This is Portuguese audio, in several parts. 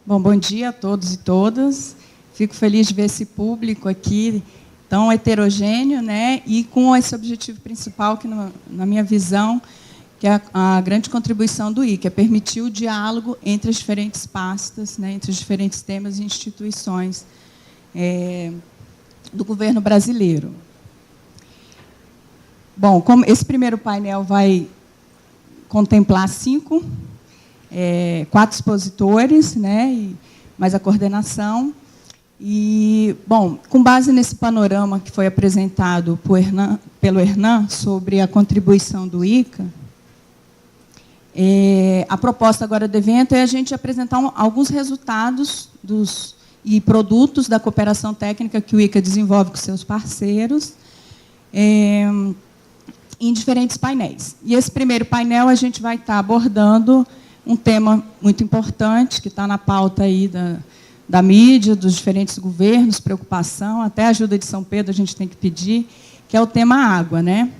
Bom dia a todos e todas. Fico feliz de ver esse público aqui tão heterogêneo, né? E com esse objetivo principal, que na minha visão, que é a grande contribuição do ICA, é permitir o diálogo entre as diferentes pastas, né? Entre os diferentes temas e instituições do governo brasileiro. Bom, como esse primeiro painel vai contemplar 4 expositores, né, e mais a coordenação. E, bom, com base nesse panorama que foi apresentado pelo Hernan sobre a contribuição do ICA, a proposta agora do evento é a gente apresentar alguns resultados e produtos da cooperação técnica que o ICA desenvolve com seus parceiros, em diferentes painéis. E esse primeiro painel a gente vai estar abordando um tema muito importante, que está na pauta aí da mídia, dos diferentes governos, preocupação, até a ajuda de São Pedro a gente tem que pedir, que é o tema água, né?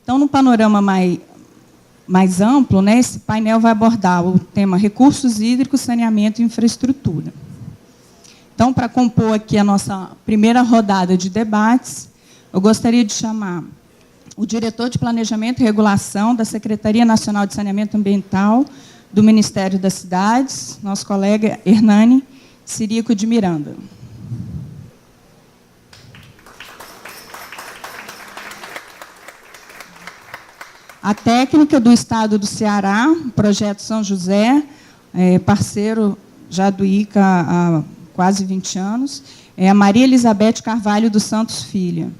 Então, num panorama mais amplo, né, esse painel vai abordar o tema recursos hídricos, saneamento e infraestrutura. Então, para compor aqui a nossa primeira rodada de debates, eu gostaria de chamar o diretor de Planejamento e Regulação da Secretaria Nacional de Saneamento Ambiental do Ministério das Cidades, nosso colega Hernani Cirico de Miranda. A técnica do Estado do Ceará, Projeto São José, parceiro já do ICA há quase 20 anos, é a Maria Elizabeth Carvalho dos Santos Filha.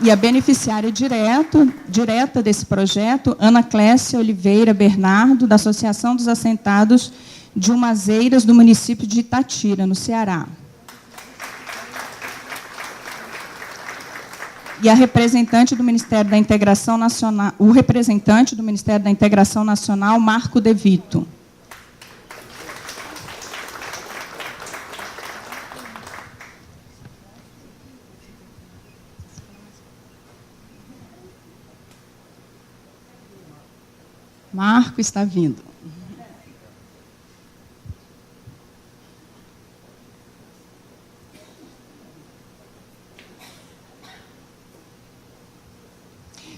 E a beneficiária direta desse projeto, Ana Clécia Oliveira Bernardo, da Associação dos Assentados de Umazeiras, do município de Itatira, no Ceará. E a representante do Ministério da Integração Nacional, o representante do Ministério da Integração Nacional, Marco De Vito. Marco está vindo.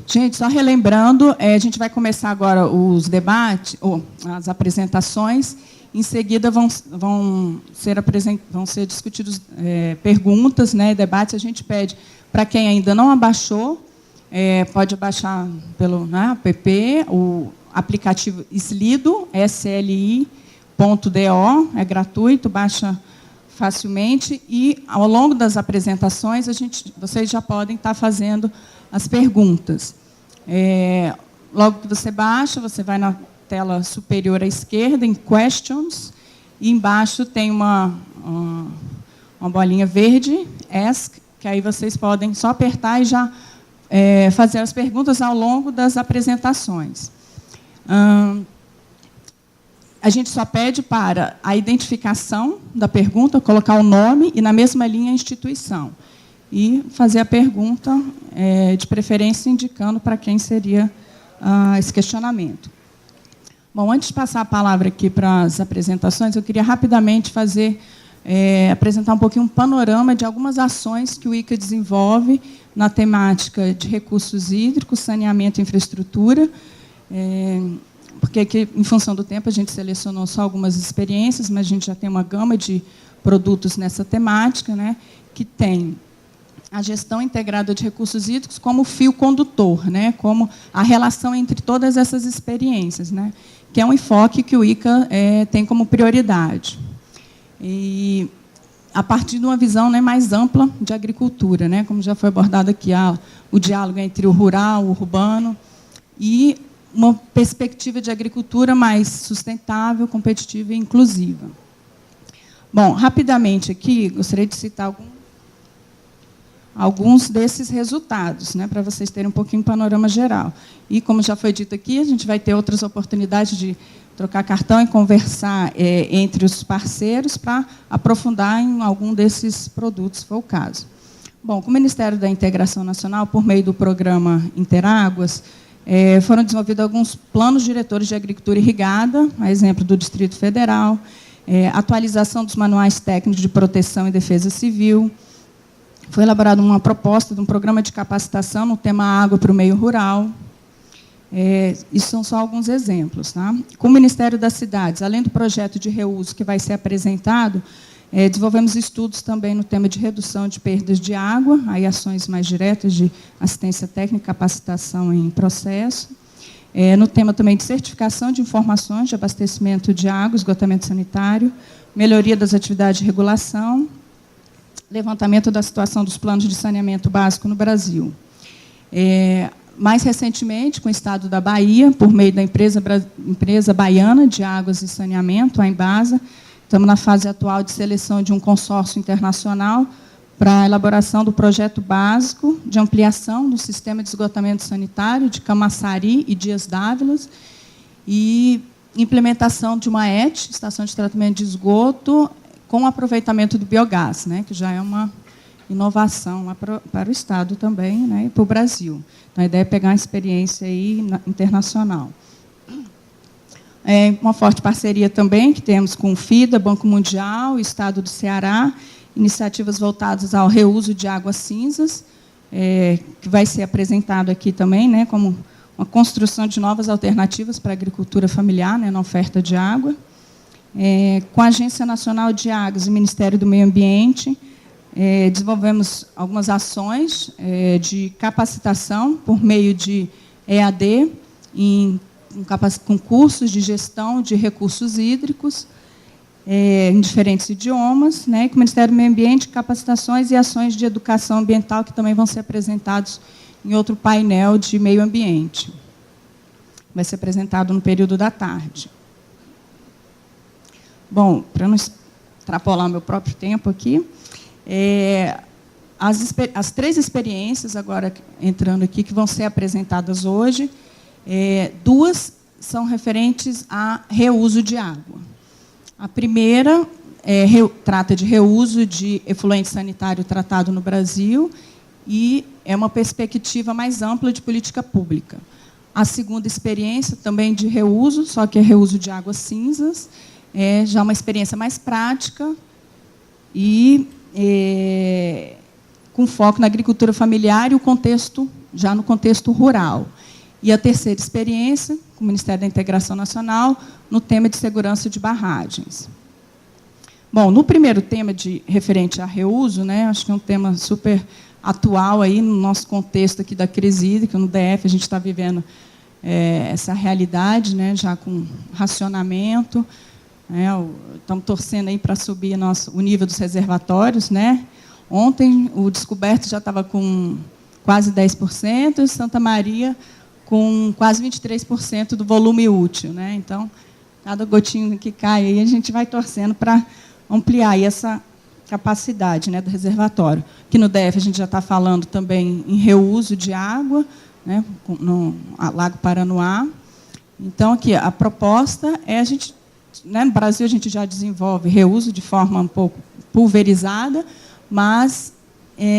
Gente, só relembrando, a gente vai começar agora os debates, ou as apresentações. Em seguida vão ser discutidos perguntas, né, debates. A gente pede para quem ainda não abaixou, pode abaixar pelo app, o aplicativo Slido, sli.do, é gratuito, baixa facilmente, e, ao longo das apresentações, vocês já podem estar fazendo as perguntas. Logo que você baixa, você vai na tela superior à esquerda, em Questions, e embaixo tem uma bolinha verde, Ask, que aí vocês podem só apertar e já fazer as perguntas ao longo das apresentações. A gente só pede para a identificação da pergunta, colocar o nome e, na mesma linha, a instituição. E fazer a pergunta, de preferência, indicando para quem seria esse questionamento. Bom, antes de passar a palavra aqui para as apresentações, eu queria rapidamente apresentar um pouquinho um panorama de algumas ações que o ICA desenvolve na temática de recursos hídricos, saneamento e infraestrutura, porque aqui, em função do tempo, a gente selecionou só algumas experiências, mas a gente já tem uma gama de produtos nessa temática, né, que tem a gestão integrada de recursos hídricos como fio condutor, né, como a relação entre todas essas experiências, né, que é um enfoque que o ICA tem como prioridade. E a partir de uma visão, né, mais ampla de agricultura, né, como já foi abordado aqui, o diálogo entre o rural, o urbano, e uma perspectiva de agricultura mais sustentável, competitiva e inclusiva. Bom, rapidamente aqui, gostaria de citar alguns desses resultados, né, para vocês terem um pouquinho de panorama geral. E, como já foi dito aqui, a gente vai ter outras oportunidades de trocar cartão e conversar entre os parceiros para aprofundar em algum desses produtos, se for o caso. Bom, com o Ministério da Integração Nacional, por meio do programa Interáguas, Foram desenvolvidos alguns planos diretores de agricultura irrigada, a exemplo do Distrito Federal, atualização dos manuais técnicos de proteção e defesa civil. Foi elaborada uma proposta de um programa de capacitação no tema água para o meio rural. Isso são só alguns exemplos. Tá? Com o Ministério das Cidades, além do projeto de reuso que vai ser apresentado, desenvolvemos estudos também no tema de redução de perdas de água, aí ações mais diretas de assistência técnica e capacitação em processo. No tema também de certificação de informações de abastecimento de água, esgotamento sanitário, melhoria das atividades de regulação, levantamento da situação dos planos de saneamento básico no Brasil. Mais recentemente, com o Estado da Bahia, por meio da empresa baiana de águas e saneamento, a Embasa, estamos na fase atual de seleção de um consórcio internacional para a elaboração do projeto básico de ampliação do sistema de esgotamento sanitário de Camaçari e Dias Dávila e implementação de uma ET, Estação de Tratamento de Esgoto, com aproveitamento do biogás, né, que já é uma inovação lá para o Estado também, né, e para o Brasil. Então, a ideia é pegar uma experiência aí internacional. Uma forte parceria também que temos com o FIDA, Banco Mundial, o Estado do Ceará, iniciativas voltadas ao reuso de águas cinzas, que vai ser apresentado aqui também, né, como uma construção de novas alternativas para a agricultura familiar, né, na oferta de água. Com a Agência Nacional de Águas e o Ministério do Meio Ambiente, desenvolvemos algumas ações de capacitação por meio de EAD, com cursos de gestão de recursos hídricos, em diferentes idiomas, né, e com o Ministério do Meio Ambiente, capacitações e ações de educação ambiental, que também vão ser apresentados em outro painel de meio ambiente. Vai ser apresentado no período da tarde. Bom, para não extrapolar meu próprio tempo aqui, as 3 experiências, agora entrando aqui, que vão ser apresentadas hoje, 2 são referentes a reuso de água. A primeira trata de reuso de efluente sanitário tratado no Brasil e é uma perspectiva mais ampla de política pública. A segunda experiência, também de reuso, só que é reuso de águas cinzas, já uma experiência mais prática e com foco na agricultura familiar e o contexto, já no contexto rural. E a terceira experiência, com o Ministério da Integração Nacional, no tema de segurança de barragens. Bom, no primeiro tema referente a reuso, né, acho que é um tema super atual aí no nosso contexto aqui da crise hídrica, no DF a gente está vivendo essa realidade, né, já com racionamento. Estamos torcendo aí para subir o nível dos reservatórios, né? Ontem o descoberto já estava com quase 10%, e Santa Maria com quase 23% do volume útil, né? Então, cada gotinho que cai aí, a gente vai torcendo para ampliar aí essa capacidade, né, do reservatório. Aqui no DF a gente já está falando também em reuso de água, né, no Lago Paranoá. Então, aqui a proposta é a gente, né, no Brasil a gente já desenvolve reuso de forma um pouco pulverizada, mas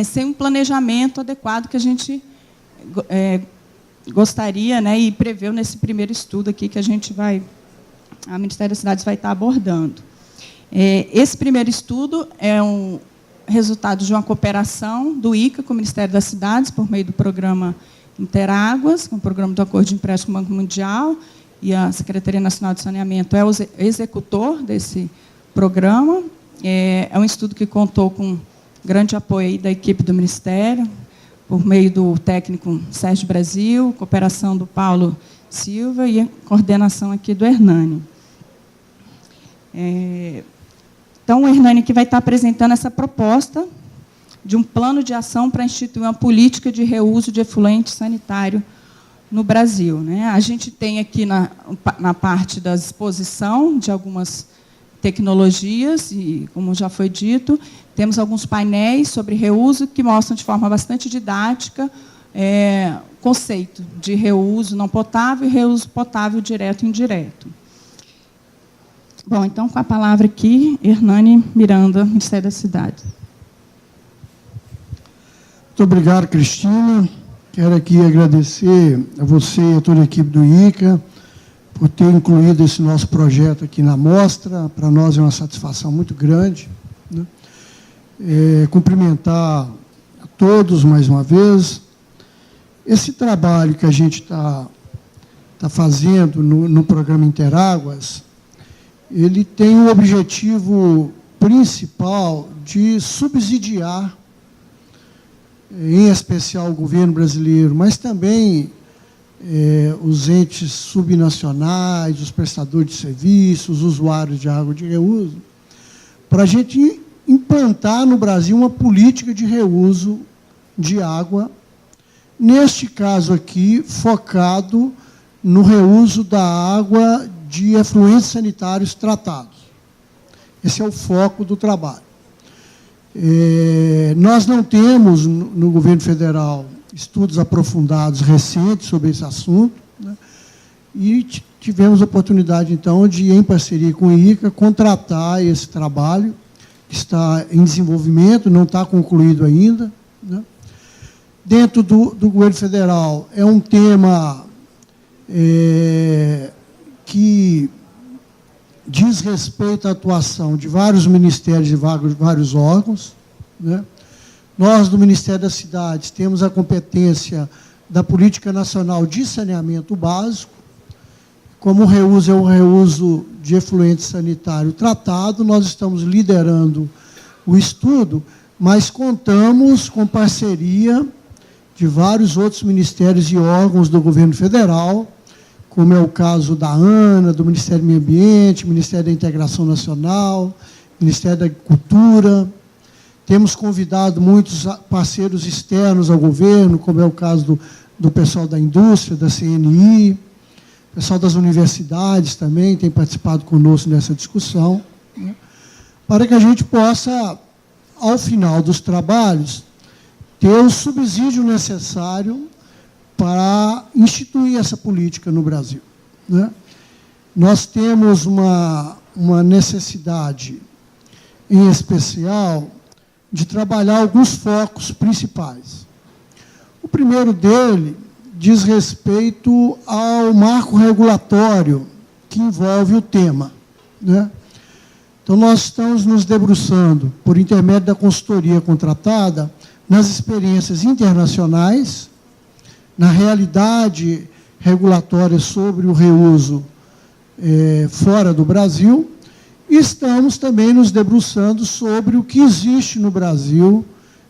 sem um planejamento adequado que a gente gostaria, né, e preveu nesse primeiro estudo aqui que a Ministério das Cidades vai estar abordando. Esse primeiro estudo é um resultado de uma cooperação do ICA com o Ministério das Cidades, por meio do programa Interáguas, com o programa do Acordo de Empréstimo com o Banco Mundial, e a Secretaria Nacional de Saneamento é o executor desse programa. É um estudo que contou com grande apoio aí da equipe do Ministério, por meio do técnico Sérgio Brasil, cooperação do Paulo Silva e a coordenação aqui do Hernani. Então, o Hernani aqui vai estar apresentando essa proposta de um plano de ação para instituir uma política de reuso de efluente sanitário no Brasil, né? A gente tem aqui na parte da exposição de algumas tecnologias, e, como já foi dito, temos alguns painéis sobre reuso que mostram de forma bastante didática o conceito de reuso não potável e reuso potável direto e indireto. Bom, então, com a palavra aqui, Hernani Miranda, Ministério da Cidade. Muito obrigado, Cristina. Quero aqui agradecer a você e a toda a equipe do ICA por ter incluído esse nosso projeto aqui na mostra. Para nós é uma satisfação muito grande, né? Cumprimentar a todos mais uma vez. Esse trabalho que a gente está fazendo no programa Interáguas, ele tem o objetivo principal de subsidiar, em especial o governo brasileiro, mas também os entes subnacionais, os prestadores de serviços, os usuários de água de reuso, para a gente implantar no Brasil uma política de reuso de água, neste caso aqui, focado no reuso da água de efluentes sanitários tratados. Esse é o foco do trabalho. Nós não temos, no governo federal, estudos aprofundados recentes sobre esse assunto, né? E tivemos a oportunidade, então, de, em parceria com o ICA, contratar esse trabalho, que está em desenvolvimento, não está concluído ainda, né? Dentro do governo federal, é um tema que diz respeito à atuação de vários ministérios e vários órgãos, né? Nós, do Ministério das Cidades, temos a competência da Política Nacional de Saneamento Básico. Como o reuso é o reuso de efluente sanitário tratado, nós estamos liderando o estudo, mas contamos com parceria de vários outros ministérios e órgãos do governo federal, como é o caso da ANA, do Ministério do Meio Ambiente, Ministério da Integração Nacional, Ministério da Agricultura. Temos convidado muitos parceiros externos ao governo, como é o caso do pessoal da indústria, da CNI, o pessoal das universidades também tem participado conosco nessa discussão, né, para que a gente possa, ao final dos trabalhos, ter o subsídio necessário para instituir essa política no Brasil, né? Nós temos uma necessidade, em especial, de trabalhar alguns focos principais. O primeiro dele diz respeito ao marco regulatório que envolve o tema, né? Então, nós estamos nos debruçando, por intermédio da consultoria contratada, nas experiências internacionais, na realidade regulatória sobre o reuso fora do Brasil, e estamos também nos debruçando sobre o que existe no Brasil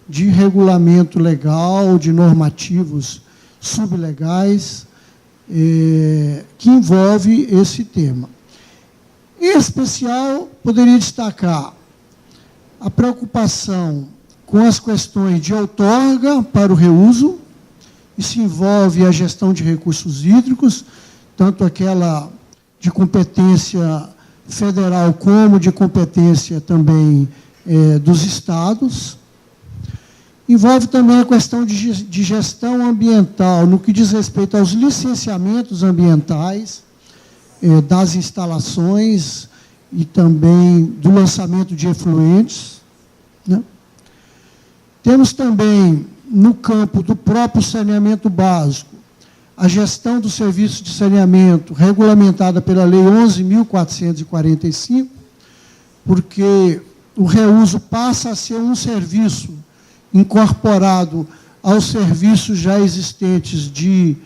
de regulamento legal, de normativos sublegais, que envolve esse tema. Em especial, poderia destacar a preocupação com as questões de outorga para o reuso. Isso envolve a gestão de recursos hídricos, tanto aquela de competência federal como de competência também dos estados. Envolve também a questão de gestão ambiental, no que diz respeito aos licenciamentos ambientais das instalações e também do lançamento de efluentes, né? Temos também, no campo do próprio saneamento básico, a gestão do serviço de saneamento regulamentada pela Lei 11.445, porque o reuso passa a ser um serviço incorporado aos serviços já existentes de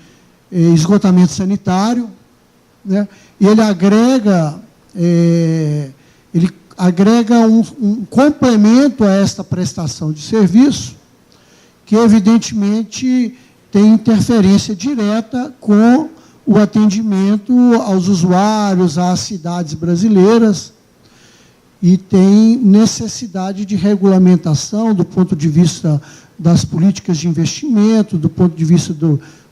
esgotamento sanitário, né? E ele agrega um complemento a esta prestação de serviço, que, evidentemente, tem interferência direta com o atendimento aos usuários, às cidades brasileiras, e tem necessidade de regulamentação do ponto de vista das políticas de investimento, do ponto de vista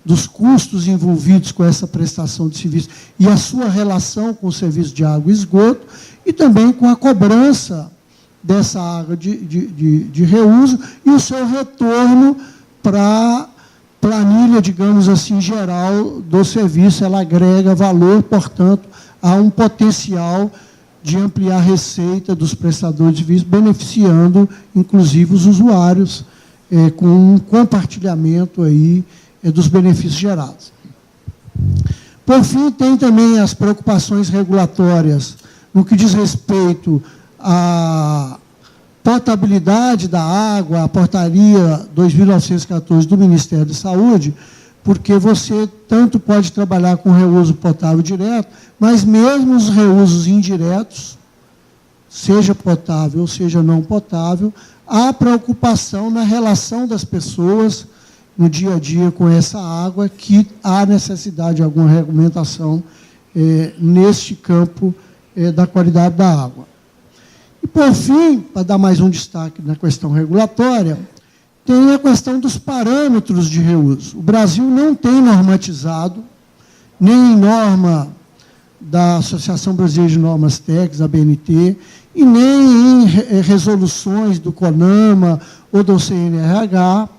dos custos envolvidos com essa prestação de serviço e a sua relação com o serviço de água e esgoto, e também com a cobrança dessa água de reuso e o seu retorno para a planilha, digamos assim, geral do serviço. Ela agrega valor, portanto, há um potencial de ampliar a receita dos prestadores de serviço, beneficiando, inclusive, os usuários, com um compartilhamento aí dos benefícios gerados. Por fim, tem também as preocupações regulatórias no que diz respeito à potabilidade da água, a portaria 2914 do Ministério da Saúde, porque você tanto pode trabalhar com reuso potável direto, mas mesmo os reusos indiretos, seja potável ou seja não potável, há preocupação na relação das pessoas no dia a dia com essa água, que há necessidade de alguma regulamentação neste campo da qualidade da água. E, por fim, para dar mais um destaque na questão regulatória, tem a questão dos parâmetros de reuso. O Brasil não tem normatizado, nem em norma da Associação Brasileira de Normas Técnicas, a ABNT, e nem em resoluções do CONAMA ou do CNRH,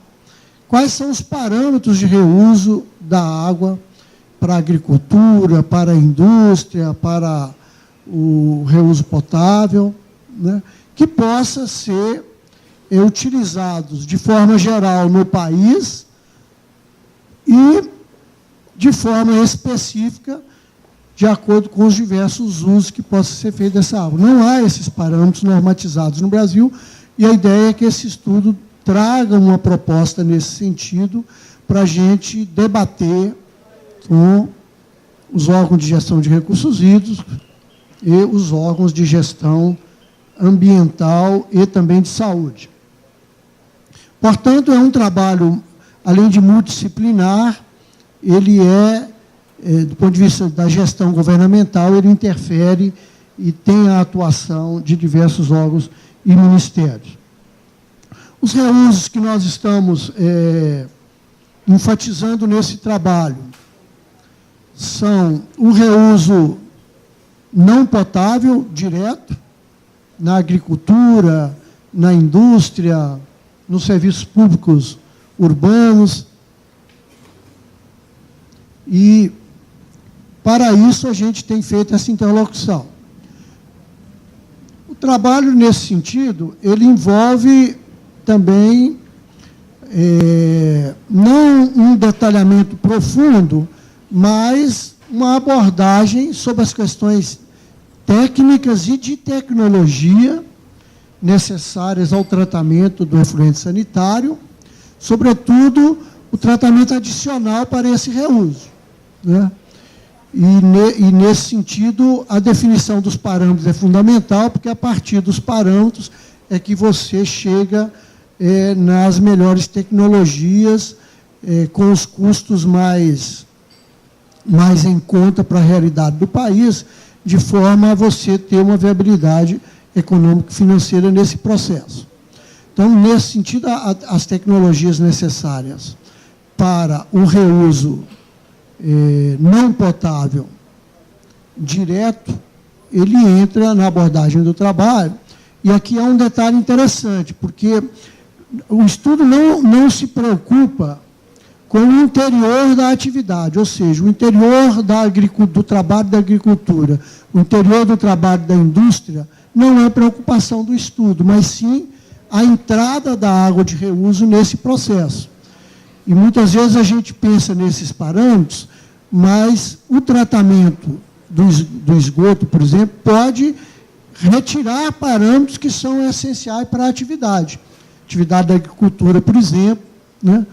quais são os parâmetros de reuso da água para a agricultura, para a indústria, para o reuso potável, né, que possa ser utilizados de forma geral no país e de forma específica de acordo com os diversos usos que possam ser feitos dessa água. Não há esses parâmetros normatizados no Brasil, e a ideia é que esse estudo traga uma proposta nesse sentido para a gente debater com os órgãos de gestão de recursos hídricos e os órgãos de gestão ambiental e também de saúde. Portanto, é um trabalho, além de multidisciplinar, ele do ponto de vista da gestão governamental, ele interfere e tem a atuação de diversos órgãos e ministérios. Os reusos que nós estamos enfatizando nesse trabalho são o reuso não potável, direto, na agricultura, na indústria, nos serviços públicos urbanos. E, para isso, a gente tem feito essa interlocução. O trabalho, nesse sentido, ele envolve também não um detalhamento profundo, mas uma abordagem sobre as questões técnicas e de tecnologia necessárias ao tratamento do efluente sanitário, sobretudo o tratamento adicional para esse reuso, né? E, nesse sentido, a definição dos parâmetros é fundamental, porque a partir dos parâmetros é que você chega nas melhores tecnologias, com os custos mais em conta para a realidade do país, de forma a você ter uma viabilidade econômica e financeira nesse processo. Então, nesse sentido, as tecnologias necessárias para o reuso não potável direto, ele entra na abordagem do trabalho. E aqui há um detalhe interessante, porque o estudo não se preocupa com o interior da atividade, ou seja, o interior do trabalho da agricultura, o interior do trabalho da indústria, não é preocupação do estudo, mas sim a entrada da água de reuso nesse processo. E muitas vezes a gente pensa nesses parâmetros, mas o tratamento do esgoto, por exemplo, pode retirar parâmetros que são essenciais para a atividade. Atividade da agricultura, por exemplo, né?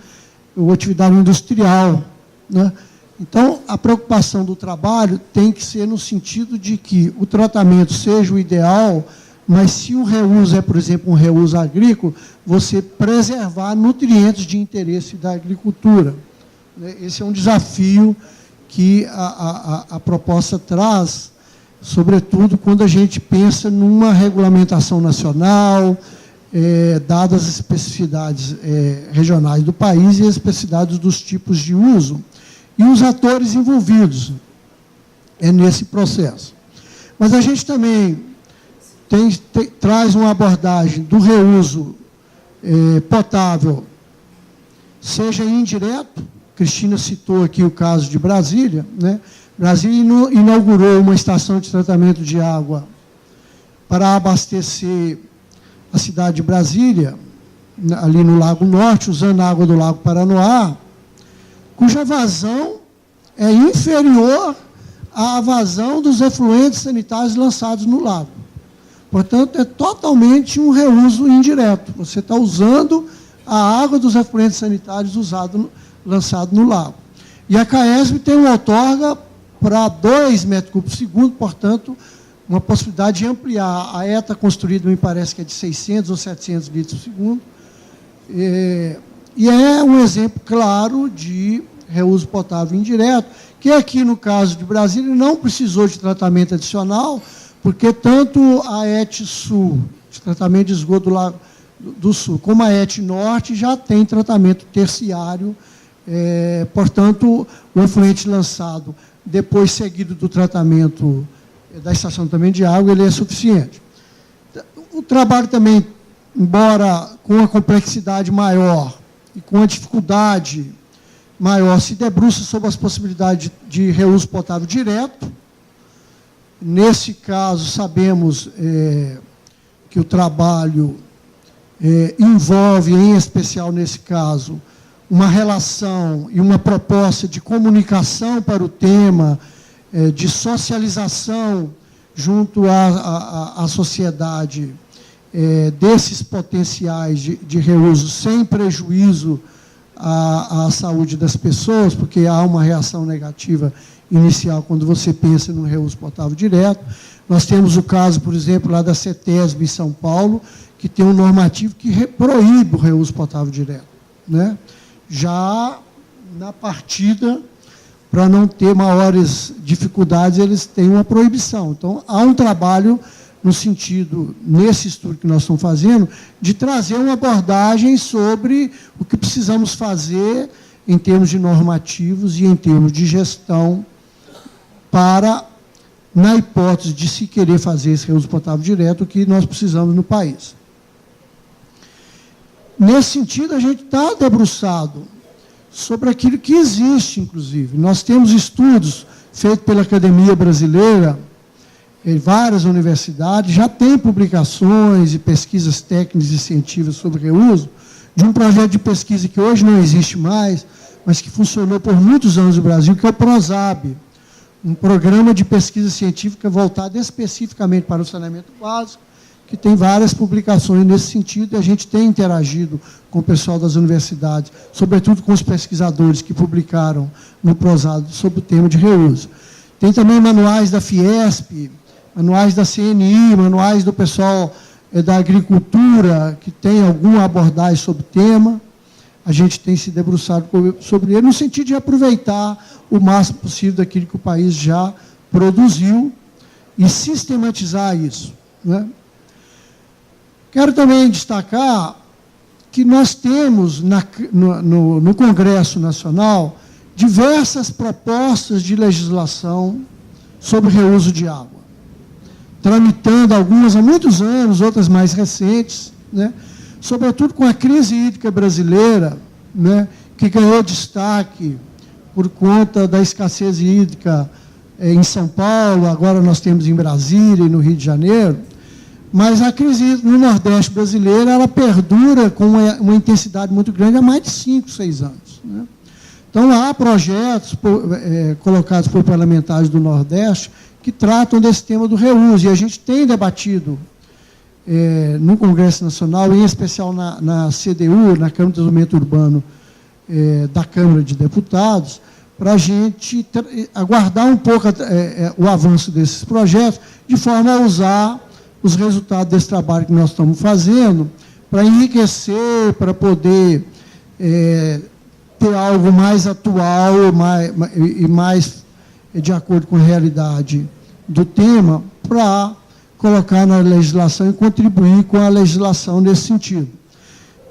Ou atividade industrial, né? Então, a preocupação do trabalho tem que ser no sentido de que o tratamento seja o ideal, mas se o reuso é, por exemplo, um reuso agrícola, você preservar nutrientes de interesse da agricultura. Esse é um desafio que a proposta traz, sobretudo quando a gente pensa numa regulamentação nacional, dadas as especificidades regionais do país e as especificidades dos tipos de uso, e os atores envolvidos nesse processo. Mas a gente também traz uma abordagem do reuso potável, seja indireto. Cristina citou aqui o caso de Brasília, né? Brasília inaugurou uma estação de tratamento de água para abastecer a cidade de Brasília, ali no Lago Norte, usando a água do Lago Paranoá. cuja vazão é inferior à vazão dos efluentes sanitários lançados no lago. Portanto, é totalmente um reuso indireto. Você está usando a água dos efluentes sanitários lançado no lago. E a CAESB tem uma outorga para 2 metros cúbicos por segundo, portanto, uma possibilidade de ampliar. A ETA construída, me parece que é de 600 ou 700 litros por segundo. E é um exemplo claro de reuso potável indireto, que aqui, no caso de Brasília, não precisou de tratamento adicional, porque tanto a ET Sul, de tratamento de esgoto do Sul, como a ET Norte já tem tratamento terciário, portanto, o efluente lançado, depois seguido do tratamento da estação de tratamento de água, ele é suficiente. O trabalho também, embora com a complexidade maior e com a dificuldade maior, se debruça sobre as possibilidades de reuso potável direto. Nesse caso, sabemos que o trabalho envolve, em especial nesse caso, uma relação e uma proposta de comunicação para o tema, de socialização junto à sociedade desses potenciais de reuso, sem prejuízo à saúde das pessoas, porque há uma reação negativa inicial quando você pensa no reuso potável direto. Nós temos o caso, por exemplo, lá da CETESB em São Paulo, que tem um normativo que proíbe o reuso potável direto, né? Já na partida, para não ter maiores dificuldades, eles têm uma proibição. Então, há um trabalho no sentido, nesse estudo que nós estamos fazendo, de trazer uma abordagem sobre o que precisamos fazer em termos de normativos e em termos de gestão para, na hipótese de se querer fazer esse reuso potável direto, o que nós precisamos no país. Nesse sentido, a gente está debruçado sobre aquilo que existe, inclusive. Nós temos estudos feitos pela Academia Brasileira, em várias universidades, já tem publicações e pesquisas técnicas e científicas sobre reuso, de um projeto de pesquisa que hoje não existe mais, mas que funcionou por muitos anos no Brasil, que é o PROSAB, um programa de pesquisa científica voltado especificamente para o saneamento básico, que tem várias publicações nesse sentido, e a gente tem interagido com o pessoal das universidades, sobretudo com os pesquisadores que publicaram no PROSAB sobre o tema de reuso. Tem também manuais da Fiesp, manuais da CNI, manuais do pessoal da agricultura, que tem alguma abordagem sobre o tema. A gente tem se debruçado sobre ele, no sentido de aproveitar o máximo possível daquilo que o país já produziu e sistematizar isso, né? Quero também destacar que nós temos no Congresso Nacional diversas propostas de legislação sobre reuso de água, tramitando algumas há muitos anos, outras mais recentes, né? Sobretudo com a crise hídrica brasileira, né, que ganhou destaque por conta da escassez hídrica em São Paulo, agora nós temos em Brasília e no Rio de Janeiro, mas a crise no Nordeste brasileiro, ela perdura com uma intensidade muito grande há mais de 5, 6 anos, né? Então, há projetos colocados por parlamentares do Nordeste que tratam desse tema do reuso, e a gente tem debatido no Congresso Nacional, em especial na CDU, na Câmara de Desenvolvimento Urbano da Câmara de Deputados, para a gente aguardar um pouco o avanço desses projetos, de forma a usar os resultados desse trabalho que nós estamos fazendo, para enriquecer, para poder ter algo mais atual e mais de acordo com a realidade do tema, para colocar na legislação e contribuir com a legislação nesse sentido.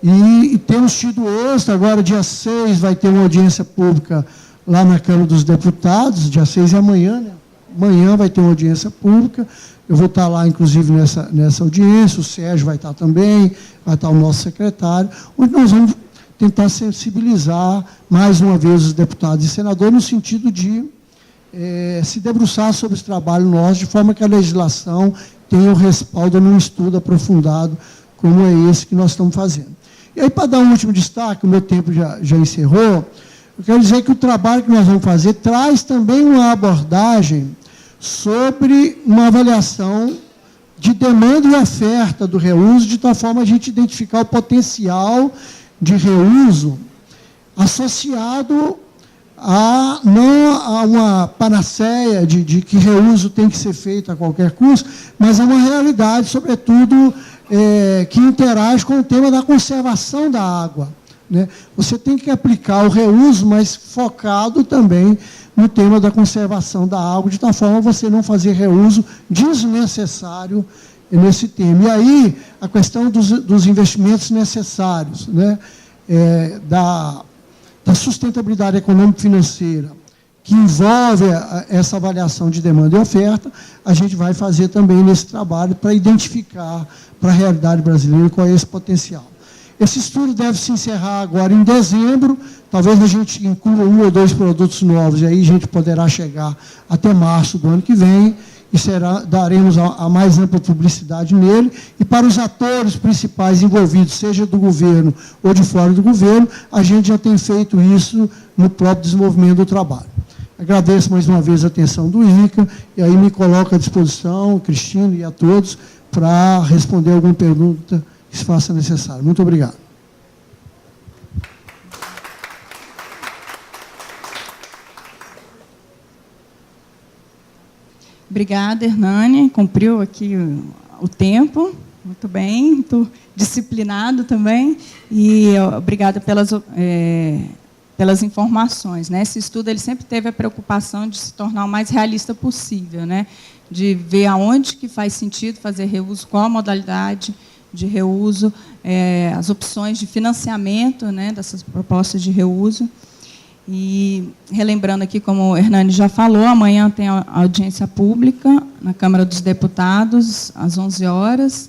E temos tido êxito, agora dia 6 vai ter uma audiência pública lá na Câmara dos Deputados, dia 6 é amanhã, né? Amanhã vai ter uma audiência pública, eu vou estar lá, inclusive, nessa audiência, o Sérgio vai estar também, vai estar o nosso secretário, onde nós vamos tentar sensibilizar, mais uma vez, os deputados e senadores, no sentido de se debruçar sobre esse trabalho nosso, de forma que a legislação tenha o respaldo num estudo aprofundado, como é esse que nós estamos fazendo. E aí, para dar um último destaque, o meu tempo já encerrou, Eu quero dizer que o trabalho que nós vamos fazer traz também uma abordagem sobre uma avaliação de demanda e oferta do reuso, de tal forma a gente identificar o potencial de reuso associado não a uma panaceia de que reuso tem que ser feito a qualquer custo, mas a uma realidade, sobretudo, que interage com o tema da conservação da água, né? Você tem que aplicar o reuso, mas focado também no tema da conservação da água, de tal forma você não fazer reuso desnecessário nesse tema. E aí, a questão dos investimentos necessários, né? Da sustentabilidade econômico-financeira, que envolve essa avaliação de demanda e oferta, a gente vai fazer também nesse trabalho para identificar para a realidade brasileira qual é esse potencial. Esse estudo deve se encerrar agora em dezembro, talvez a gente inclua 1 ou 2 produtos novos, e aí a gente poderá chegar até março do ano que vem, e daremos a mais ampla publicidade nele, e para os atores principais envolvidos, seja do governo ou de fora do governo, a gente já tem feito isso no próprio desenvolvimento do trabalho. Agradeço mais uma vez a atenção do INCA, e aí me coloco à disposição, Cristina e a todos, para responder alguma pergunta que se faça necessário. Muito obrigado. Obrigada, Hernani. Cumpriu aqui o tempo. Muito bem, muito disciplinado também. E obrigada pelas informações, né? Esse estudo ele sempre teve a preocupação de se tornar o mais realista possível, né? De ver aonde que faz sentido fazer reuso, qual a modalidade de reuso, as opções de financiamento, né, dessas propostas de reuso. E, relembrando aqui, como o Hernani já falou, amanhã tem a audiência pública na Câmara dos Deputados, às 11 horas,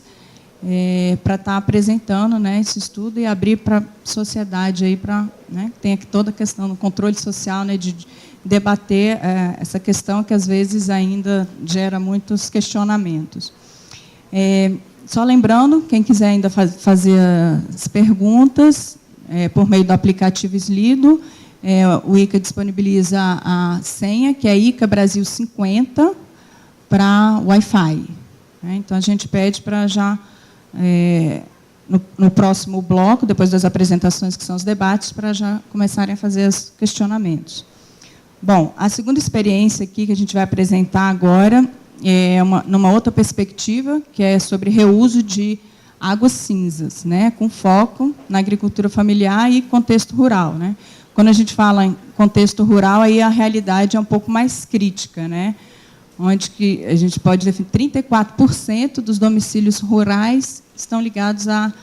para estar apresentando, né, esse estudo e abrir para a sociedade, aí, né, tem aqui toda a questão do controle social, né, de debater essa questão que, às vezes, ainda gera muitos questionamentos. Só lembrando, quem quiser ainda fazer as perguntas, por meio do aplicativo Slido, o ICA disponibiliza a senha, que é ICA Brasil 50, para Wi-Fi. Então, a gente pede para já, no próximo bloco, depois das apresentações, que são os debates, para já começarem a fazer os questionamentos. Bom, a segunda experiência aqui que a gente vai apresentar agora numa outra perspectiva, que é sobre reuso de águas cinzas, né, com foco na agricultura familiar e contexto rural, né. Quando a gente fala em contexto rural, aí a realidade é um pouco mais crítica, né, onde que a gente pode definir 34% dos domicílios rurais estão ligados à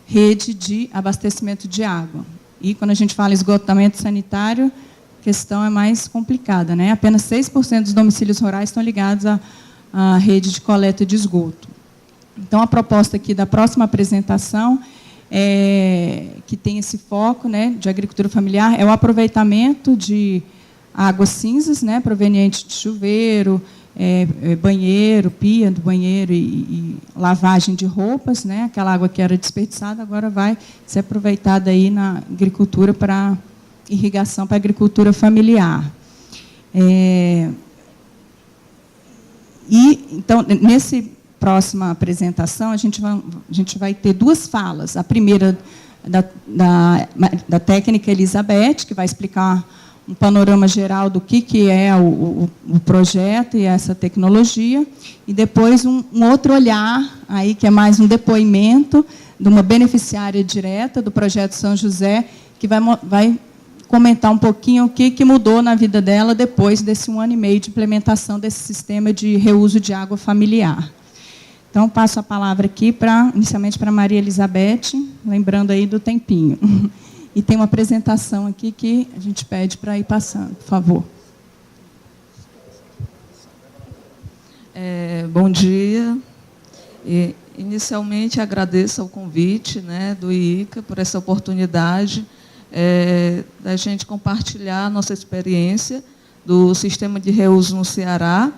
rede de abastecimento de água. E quando a gente fala em esgotamento sanitário, a questão é mais complicada, né? Apenas 6% dos domicílios rurais estão ligados à rede de coleta de esgoto. Então, a proposta aqui da próxima apresentação, que tem esse foco, né, de agricultura familiar, é o aproveitamento de águas cinzas, né, proveniente de chuveiro, banheiro, pia do banheiro e lavagem de roupas, né, aquela água que era desperdiçada, agora vai ser aproveitada aí na agricultura para irrigação, para a agricultura familiar. Então, nesse próxima apresentação, a gente vai ter 2 falas. A primeira da técnica Elizabeth, que vai explicar um panorama geral do que é o projeto e essa tecnologia, e depois um outro olhar, aí, que é mais um depoimento de uma beneficiária direta do Projeto São José, que vai comentar um pouquinho o que mudou na vida dela depois desse 1 ano e meio de implementação desse sistema de reuso de água familiar. Então, passo a palavra aqui, inicialmente para Maria Elizabeth, lembrando aí do tempinho. E tem uma apresentação aqui que a gente pede para ir passando, por favor. Bom dia. Inicialmente, agradeço o convite, né, do ICA por essa oportunidade da gente compartilhar a nossa experiência do sistema de reuso no Ceará.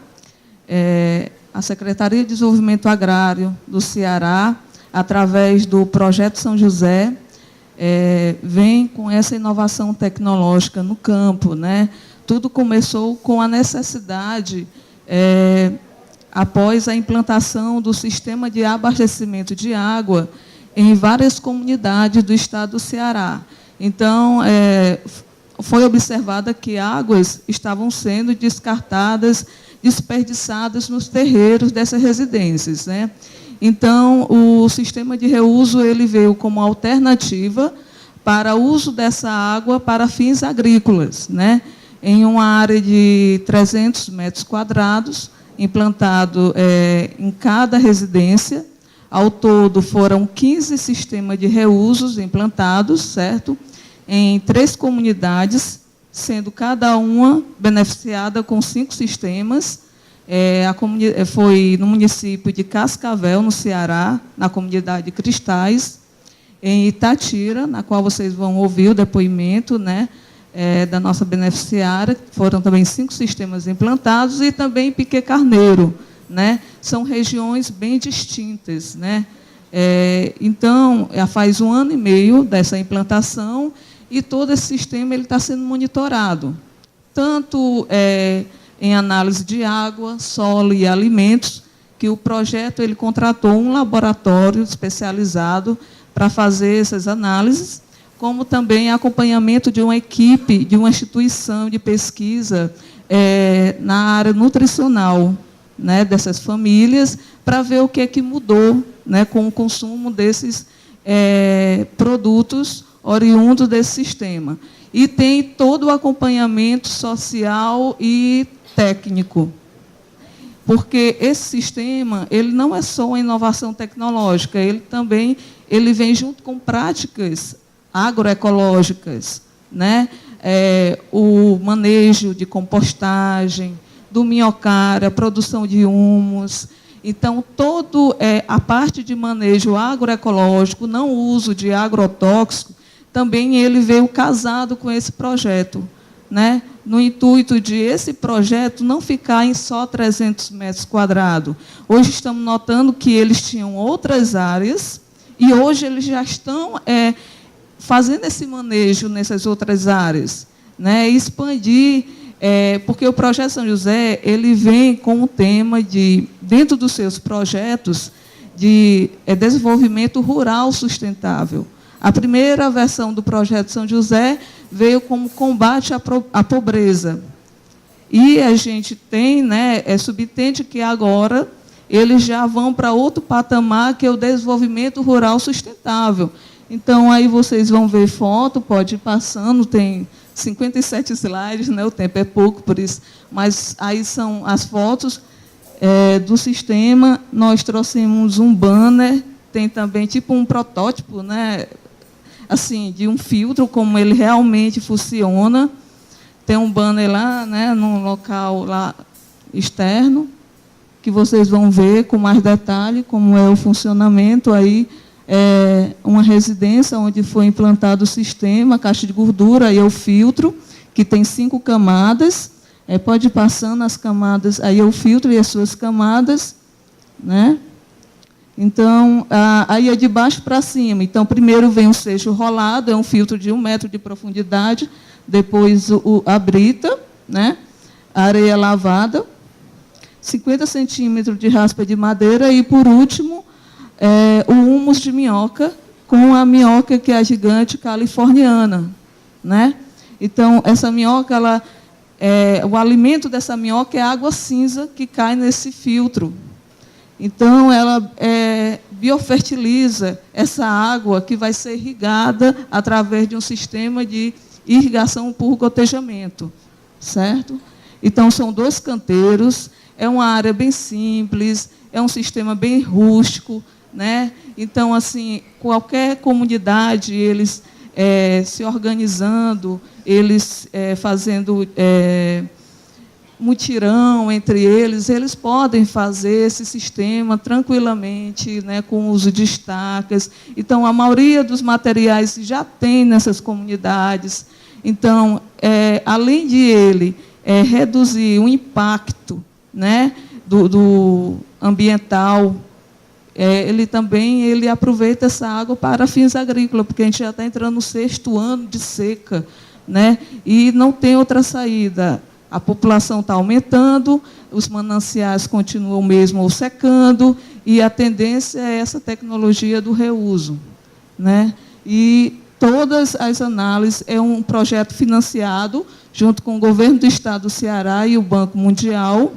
A Secretaria de Desenvolvimento Agrário do Ceará, através do Projeto São José, vem com essa inovação tecnológica no campo, né? Tudo começou com a necessidade, após a implantação do sistema de abastecimento de água em várias comunidades do estado do Ceará. Então, foi observada que águas estavam sendo descartadas, desperdiçadas nos terreiros dessas residências, né? Então, o sistema de reuso ele veio como alternativa para o uso dessa água para fins agrícolas, né? Em uma área de 300 metros quadrados, implantado em cada residência. Ao todo, foram 15 sistemas de reusos implantados, certo? Em 3 comunidades, sendo cada uma beneficiada com 5 sistemas. Foi no município de Cascavel, no Ceará, na comunidade de Cristais, em Itatira, na qual vocês vão ouvir o depoimento, né, da nossa beneficiária. Foram também 5 sistemas implantados, e também em Piquet Carneiro, né? São regiões bem distintas, né? Então, já faz 1 ano e meio dessa implantação, e todo esse sistema está sendo monitorado, tanto em análise de água, solo e alimentos, que o projeto ele contratou um laboratório especializado para fazer essas análises, como também acompanhamento de uma equipe, de uma instituição de pesquisa na área nutricional, né, dessas famílias, para ver o que é que mudou, né, com o consumo desses produtos oriundos desse sistema. E tem todo o acompanhamento social e técnico, porque esse sistema ele não é só uma inovação tecnológica, ele também vem junto com práticas agroecológicas, né? O manejo de compostagem, do minhocário, a produção de humus. Então, a parte de manejo agroecológico, não uso de agrotóxico, também ele veio casado com esse projeto, né? No intuito de esse projeto não ficar em só 300 metros quadrados. Hoje estamos notando que eles tinham outras áreas, e hoje eles já estão fazendo esse manejo nessas outras áreas, né? Expandir, porque o Projeto São José ele vem com o tema de, dentro dos seus projetos, de desenvolvimento rural sustentável. A primeira versão do Projeto São José veio como combate à pobreza. E a gente tem, né, subtende que agora eles já vão para outro patamar, que é o desenvolvimento rural sustentável. Então, aí vocês vão ver foto, pode ir passando, tem 57 slides, né, o tempo é pouco, por isso, mas aí são as fotos do sistema. Nós trouxemos um banner, tem também tipo um protótipo, né, assim, de um filtro, como ele realmente funciona. Tem um banner lá, né, num local lá externo, que vocês vão ver com mais detalhe como é o funcionamento. Aí uma residência onde foi implantado o sistema, a caixa de gordura, aí é o filtro, que tem 5 camadas. Pode ir passando as camadas, aí é o filtro e as suas camadas, né? Então, aí é de baixo para cima. Então, primeiro vem o seixo rolado, é um filtro de 1 metro de profundidade, depois a brita, né? A areia lavada, 50 centímetros de raspa de madeira, e, por último, o humus de minhoca, com a minhoca que é a gigante californiana, né? Então, essa minhoca, o alimento dessa minhoca é água cinza que cai nesse filtro. Então, ela biofertiliza essa água que vai ser irrigada através de um sistema de irrigação por gotejamento, certo? Então, são 2 canteiros, é uma área bem simples, é um sistema bem rústico, né? Então, assim, qualquer comunidade, eles se organizando, eles fazendo mutirão entre eles podem fazer esse sistema tranquilamente, né, com o uso de estacas. Então, a maioria dos materiais já tem nessas comunidades. Então, além de ele reduzir o impacto, né, do ambiental, ele também aproveita essa água para fins agrícolas, porque a gente já está entrando no 6º ano de seca, né? E não tem outra saída. A população está aumentando, os mananciais continuam mesmo ou secando, e a tendência é essa tecnologia do reuso, né? E todas as análises é um projeto financiado junto com o governo do estado do Ceará e o Banco Mundial,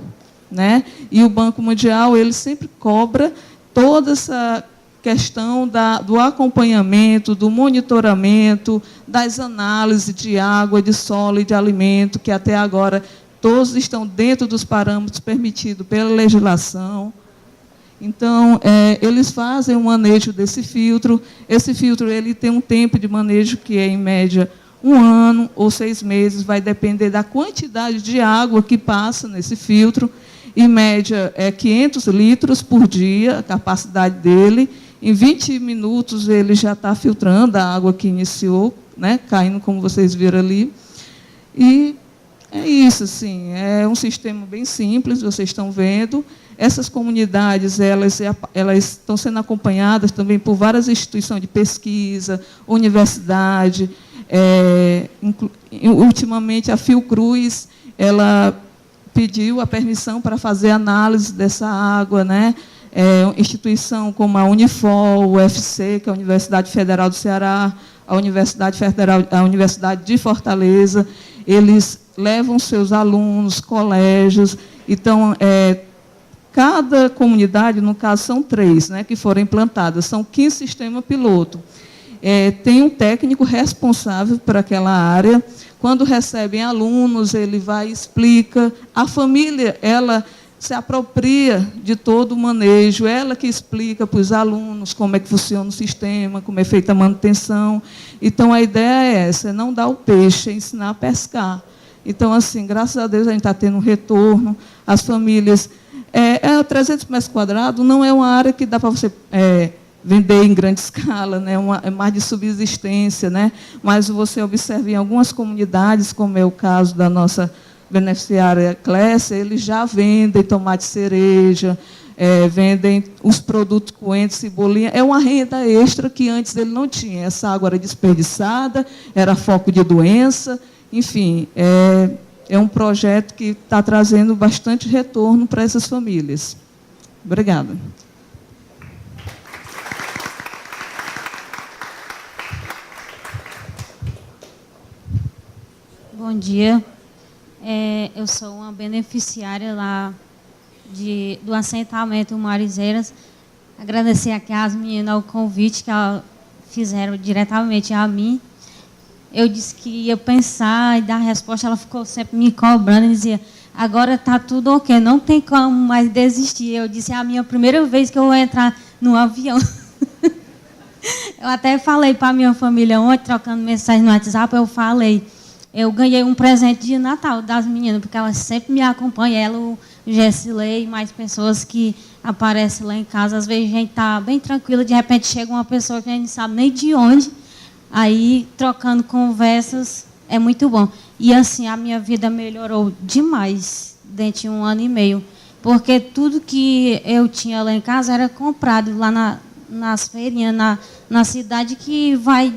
né? E o Banco Mundial ele sempre cobra toda essa questão do acompanhamento, do monitoramento, das análises de água, de solo e de alimento, que até agora todos estão dentro dos parâmetros permitidos pela legislação. Então, eles fazem o manejo desse filtro. Esse filtro ele tem um tempo de manejo que é, em média, 1 ano ou 6 meses, vai depender da quantidade de água que passa nesse filtro. Em média, é 500 litros por dia, a capacidade dele. Em 20 minutos, ele já está filtrando a água que iniciou, né, caindo, como vocês viram ali. E é isso, assim, é um sistema bem simples, vocês estão vendo. Essas comunidades, elas estão sendo acompanhadas também por várias instituições de pesquisa, universidade. Ultimamente, a Fiocruz, ela pediu a permissão para fazer análise dessa água, né? Instituição como a Unifol, o UFC, que é a Universidade Federal do Ceará, a Universidade de Fortaleza, eles levam seus alunos, colégios. Então, cada comunidade, no caso, são 3, né, que foram implantadas, são 15 sistemas piloto. Tem um técnico responsável por aquela área. Quando recebem alunos, ele vai e explica. A família, ela se apropria de todo o manejo, ela que explica para os alunos como é que funciona o sistema, como é feita a manutenção. Então, a ideia é essa, é não dar o peixe, é ensinar a pescar. Então, assim, graças a Deus, a gente está tendo um retorno. As famílias... 300 metros quadrados não é uma área que dá para você vender em grande escala, né? É mais de subsistência, né? Mas você observa em algumas comunidades, como é o caso da nossa beneficiária Clécia, eles já vendem tomate cereja, vendem os produtos coentros, cebolinha. É uma renda extra que antes ele não tinha. Essa água era desperdiçada, era foco de doença, enfim, é um projeto que está trazendo bastante retorno para essas famílias. Obrigada. Bom dia. Eu sou uma beneficiária lá do assentamento Marizeiras. Agradecer aqui às meninas o convite que elas fizeram diretamente a mim. Eu disse que ia pensar e dar resposta, ela ficou sempre me cobrando e dizia, agora está tudo ok, não tem como mais desistir. Eu disse, é a minha primeira vez que eu vou entrar no avião. Eu até falei para a minha família ontem, trocando mensagem no WhatsApp, eu falei, eu ganhei um presente de Natal das meninas, porque elas sempre me acompanham, ela, o Gessilei e mais pessoas que aparecem lá em casa. Às vezes a gente está bem tranquila, de repente chega uma pessoa que a gente não sabe nem de onde, aí trocando conversas é muito bom. E assim, a minha vida melhorou demais dentro de 1 ano e meio, porque tudo que eu tinha lá em casa era comprado lá nas feirinhas, na cidade, que vai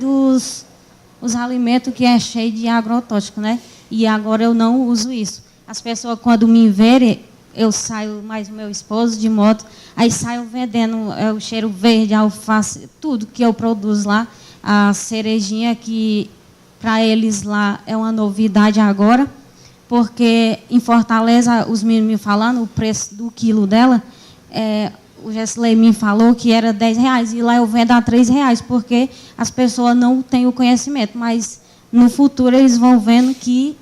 os alimentos que é cheio de agrotóxico, né? E agora eu não uso isso. As pessoas, quando me verem, eu saio, mais o meu esposo, de moto, aí saio vendendo o cheiro verde, alface, tudo que eu produzo lá, a cerejinha, que para eles lá é uma novidade agora, porque em Fortaleza, os meninos me falando, o preço do quilo dela, o Gessilei me falou que era R$10, e lá eu vendo a R$3, porque as pessoas não têm o conhecimento, mas no futuro eles vão vendo que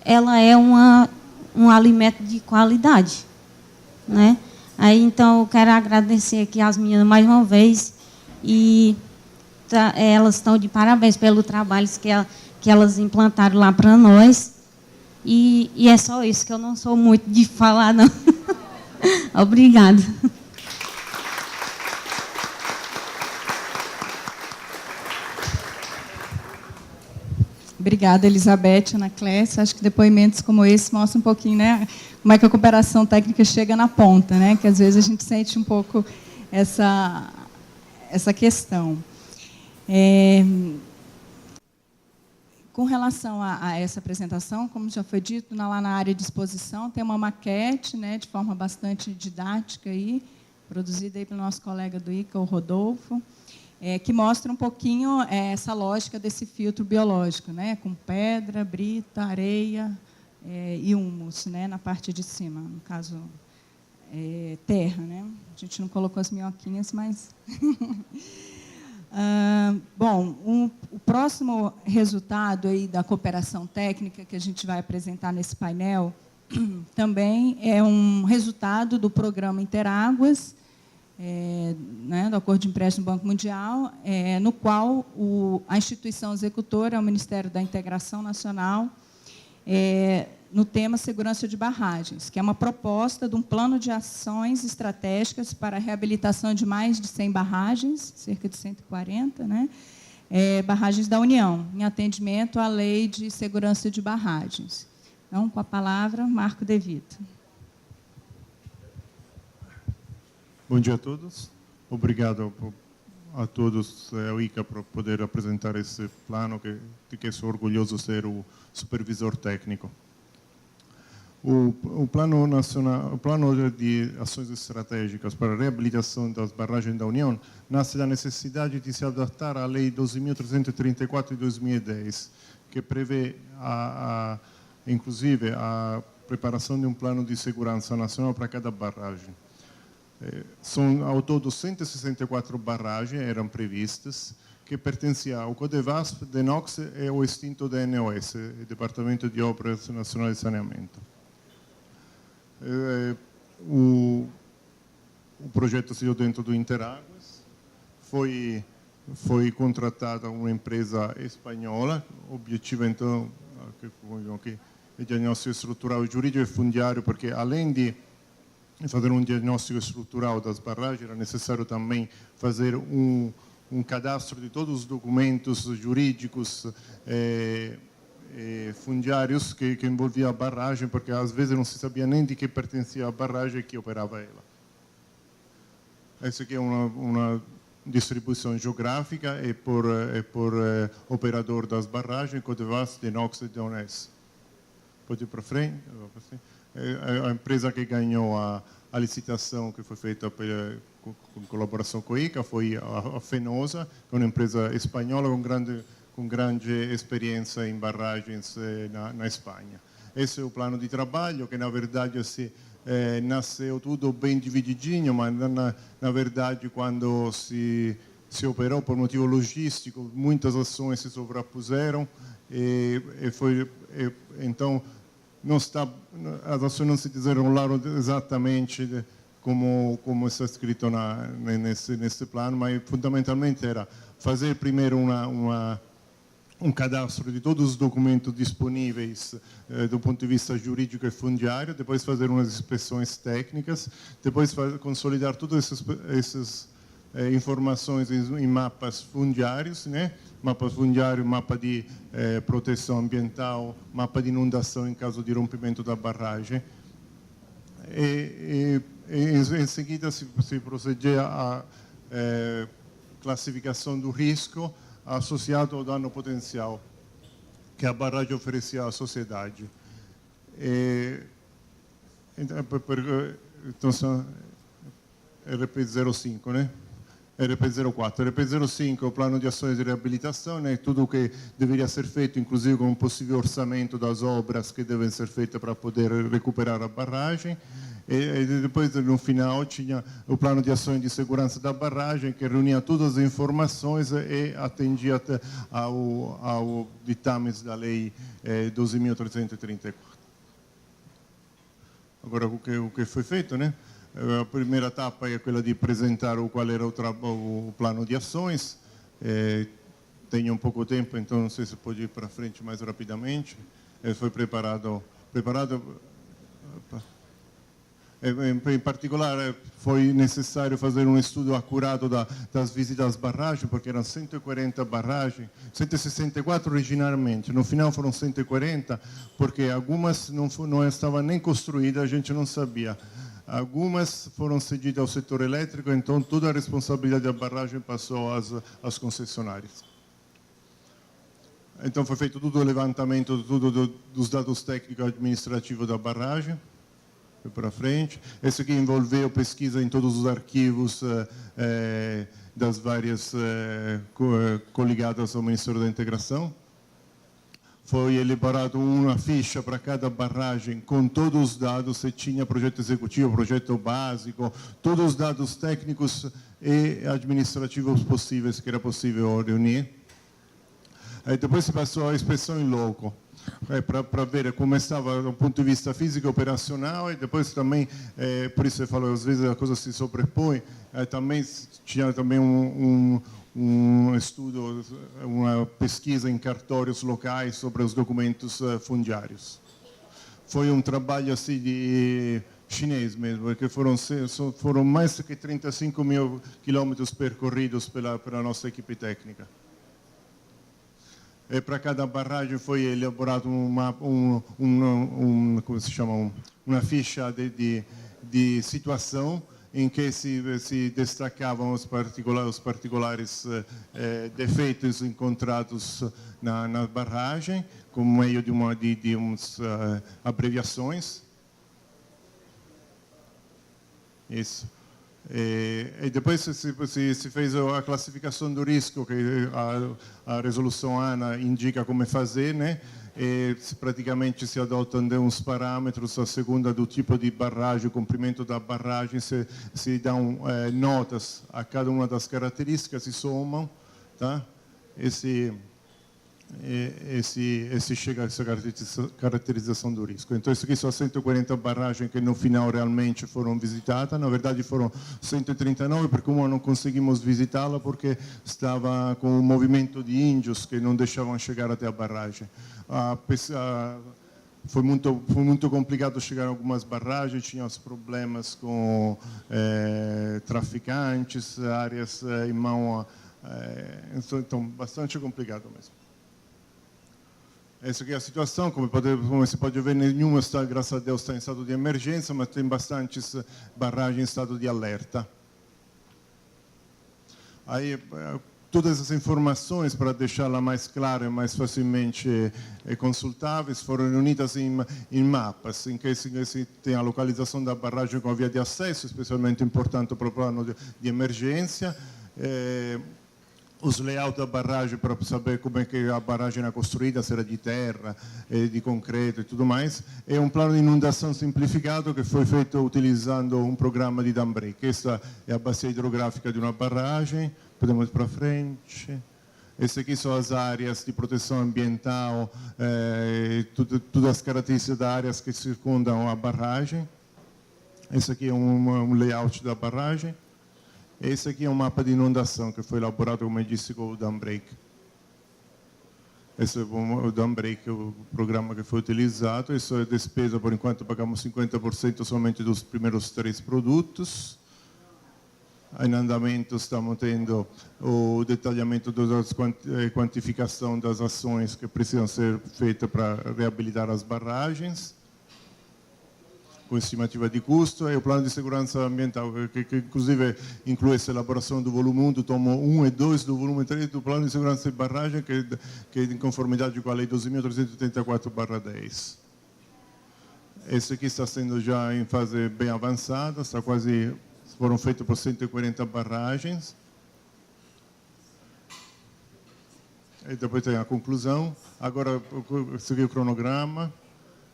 ela é um alimento de qualidade, né? Aí, então, eu quero agradecer aqui às meninas mais uma vez, e elas estão de parabéns pelo trabalho que elas implantaram lá para nós, e é só isso, que eu não sou muito de falar, não. Obrigada. Obrigada, Elizabeth, Ana Clécia. Acho que depoimentos como esse mostram um pouquinho, né, como é que a cooperação técnica chega na ponta, né, que às vezes a gente sente um pouco essa questão. Com relação a essa apresentação, como já foi dito, lá na área de exposição, tem uma maquete, né, de forma bastante didática, aí, produzida aí pelo nosso colega do ICA, o Rodolfo, que mostra um pouquinho essa lógica desse filtro biológico, né, com pedra, brita, areia e humus, né, na parte de cima, no caso, terra. Né? A gente não colocou as minhoquinhas, mas... Bom, o próximo resultado aí da cooperação técnica que a gente vai apresentar nesse painel também é um resultado do programa Interáguas, né, do Acordo de Empréstimo do Banco Mundial, no qual a instituição executora é o Ministério da Integração Nacional, no tema segurança de barragens, que é uma proposta de um plano de ações estratégicas para a reabilitação de mais de 100 barragens, cerca de 140, né, barragens da União, em atendimento à Lei de Segurança de Barragens. Então, com a palavra, Marco De Vito. Bom dia a todos. Obrigado a todos, ao ICA, por poder apresentar esse plano, de que sou orgulhoso de ser o supervisor técnico. O Plano Nacional, o Plano de Ações Estratégicas para a Reabilitação das Barragens da União nasce da necessidade de se adaptar à Lei 12.334 de 2010, que prevê, inclusive, a preparação de um plano de segurança nacional para cada barragem. São, ao todo, 164 barragens eram previstas, que pertenciam ao CODEVASP, DENOX e ao extinto DNOS, Departamento de Obras Nacionais de Saneamento. O projeto se deu dentro do Interáguas, foi contratada uma empresa espanhola, o objetivo, então, que é diagnóstico estrutural, jurídico e fundiário, porque, além de fazer um diagnóstico estrutural das barragens, era necessário também fazer um cadastro de todos os documentos jurídicos fundiários que envolvia a barragem, porque às vezes não se sabia nem de que pertencia a barragem e que operava ela. Essa aqui é uma distribuição geográfica e por operador das barragens, CODEVASP, DENOX e DEONES. Pode ir para frente? A empresa que ganhou a licitação, que foi feita com colaboração com a ICA, foi a Fenosa, que é uma empresa espanhola com grande experiência em barragens na Espanha. Esse é o plano de trabalho, que, na verdade, nasceu tudo bem divididinho, mas, na verdade, quando se operou por motivo logístico, muitas ações se sobrepuseram, então, as ações não se desenrolaram exatamente como está escrito nesse plano, mas fundamentalmente era fazer primeiro um cadastro de todos os documentos disponíveis do ponto de vista jurídico e fundiário, depois fazer umas inspeções técnicas, depois consolidar todas essas informações em mapas fundiários, né? Mapa fundiário, mapa de proteção ambiental, mapa de inundação em caso de rompimento da barragem. Em seguida se procedia à classificação do risco associado ao dano potencial que a barragem oferecia à sociedade. Então, RP05, né? RP04. RP05 é o plano de ações de reabilitação, né? Tudo o que deveria ser feito, inclusive com um possível orçamento das obras que devem ser feitas para poder recuperar a barragem. E depois, no final, tinha o plano de ações de segurança da barragem, que reunia todas as informações e atendia até ao ditames da Lei 12.334. Agora, o que foi feito, né? A primeira etapa é aquela de apresentar qual era o plano de ações. Tenho um pouco tempo, então não sei se pode ir para frente mais rapidamente. Foi preparado. Em particular, foi necessário fazer um estudo acurado das visitas às barragens, porque eram 140 barragens, 164 originalmente. No final foram 140, porque algumas não estavam nem construídas, a gente não sabia. Algumas foram cedidas ao setor elétrico, então toda a responsabilidade da barragem passou às concessionárias. Então foi feito todo o levantamento dos dados técnicos administrativos da barragem. Foi para frente. Esse aqui envolveu pesquisa em todos os arquivos das várias coligadas ao Ministério da Integração. Foi elaborado uma ficha para cada barragem com todos os dados, se tinha projeto executivo, projeto básico, todos os dados técnicos e administrativos possíveis que era possível reunir. Depois se passou à inspeção em loco, para ver como estava do ponto de vista físico e operacional, e depois também, por isso eu falo, às vezes a coisa se sobrepõe, também tinha também um estudo, uma pesquisa em cartórios locais sobre os documentos fundiários. Foi um trabalho assim de chinês mesmo, porque foram mais de 35 mil quilômetros percorridos pela nossa equipe técnica. E para cada barragem foi elaborado como se chama, uma ficha de situação em que se destacavam os particulares defeitos encontrados na barragem, por meio de umas abreviações. Isso. E depois se fez a classificação do risco, que a resolução ANA indica como fazer, né? E praticamente se adotam uns parâmetros a segunda do tipo de barragem, o comprimento da barragem, se dão notas a cada uma das características, se somam, tá? Esse chega a essa caracterização do risco. Então, isso aqui são 140 barragens que no final realmente foram visitadas. Na verdade, foram 139, porque uma não conseguimos visitá-la porque estava com um movimento de índios que não deixavam chegar até a barragem. Foi muito complicado chegar a algumas barragens, tinha os problemas com traficantes, áreas em mão... então, bastante complicado mesmo. Essa aqui é a situação, como se pode ver, nenhuma está, graças a Deus, está em estado de emergência, mas tem bastantes barragens em estado de alerta. Aí, todas essas informações, para deixá-la mais clara e mais facilmente consultáveis, foram reunidas em mapas, em que se tem a localização da barragem com a via de acesso, especialmente importante para o plano de emergência, os layouts da barragem para saber como é que a barragem era construída, se era de terra, de concreto e tudo mais. É um plano de inundação simplificado que foi feito utilizando um programa de dam break. Esta é a bacia hidrográfica de uma barragem. Podemos ir para frente. Essas aqui são as áreas de proteção ambiental, todas as características das áreas que circundam a barragem. Esse aqui é um layout da barragem. Esse aqui é um mapa de inundação que foi elaborado, como eu disse, com o dam break. Esse é o dam break, o programa que foi utilizado. Isso é despesa, por enquanto, pagamos 50% somente dos primeiros 3 produtos. Em andamento estamos tendo o detalhamento da quantificação das ações que precisam ser feitas para reabilitar as barragens, com estimativa de custo, e o plano de segurança ambiental, que inclusive inclui essa elaboração do volume 1, do tomo 1 e 2, do volume 3, do plano de segurança de barragem, que é em conformidade com a lei 12.384/10. Esse aqui está sendo já em fase bem avançada, está quase, foram feitos por 140 barragens. E depois tem a conclusão. Agora, seguir o cronograma,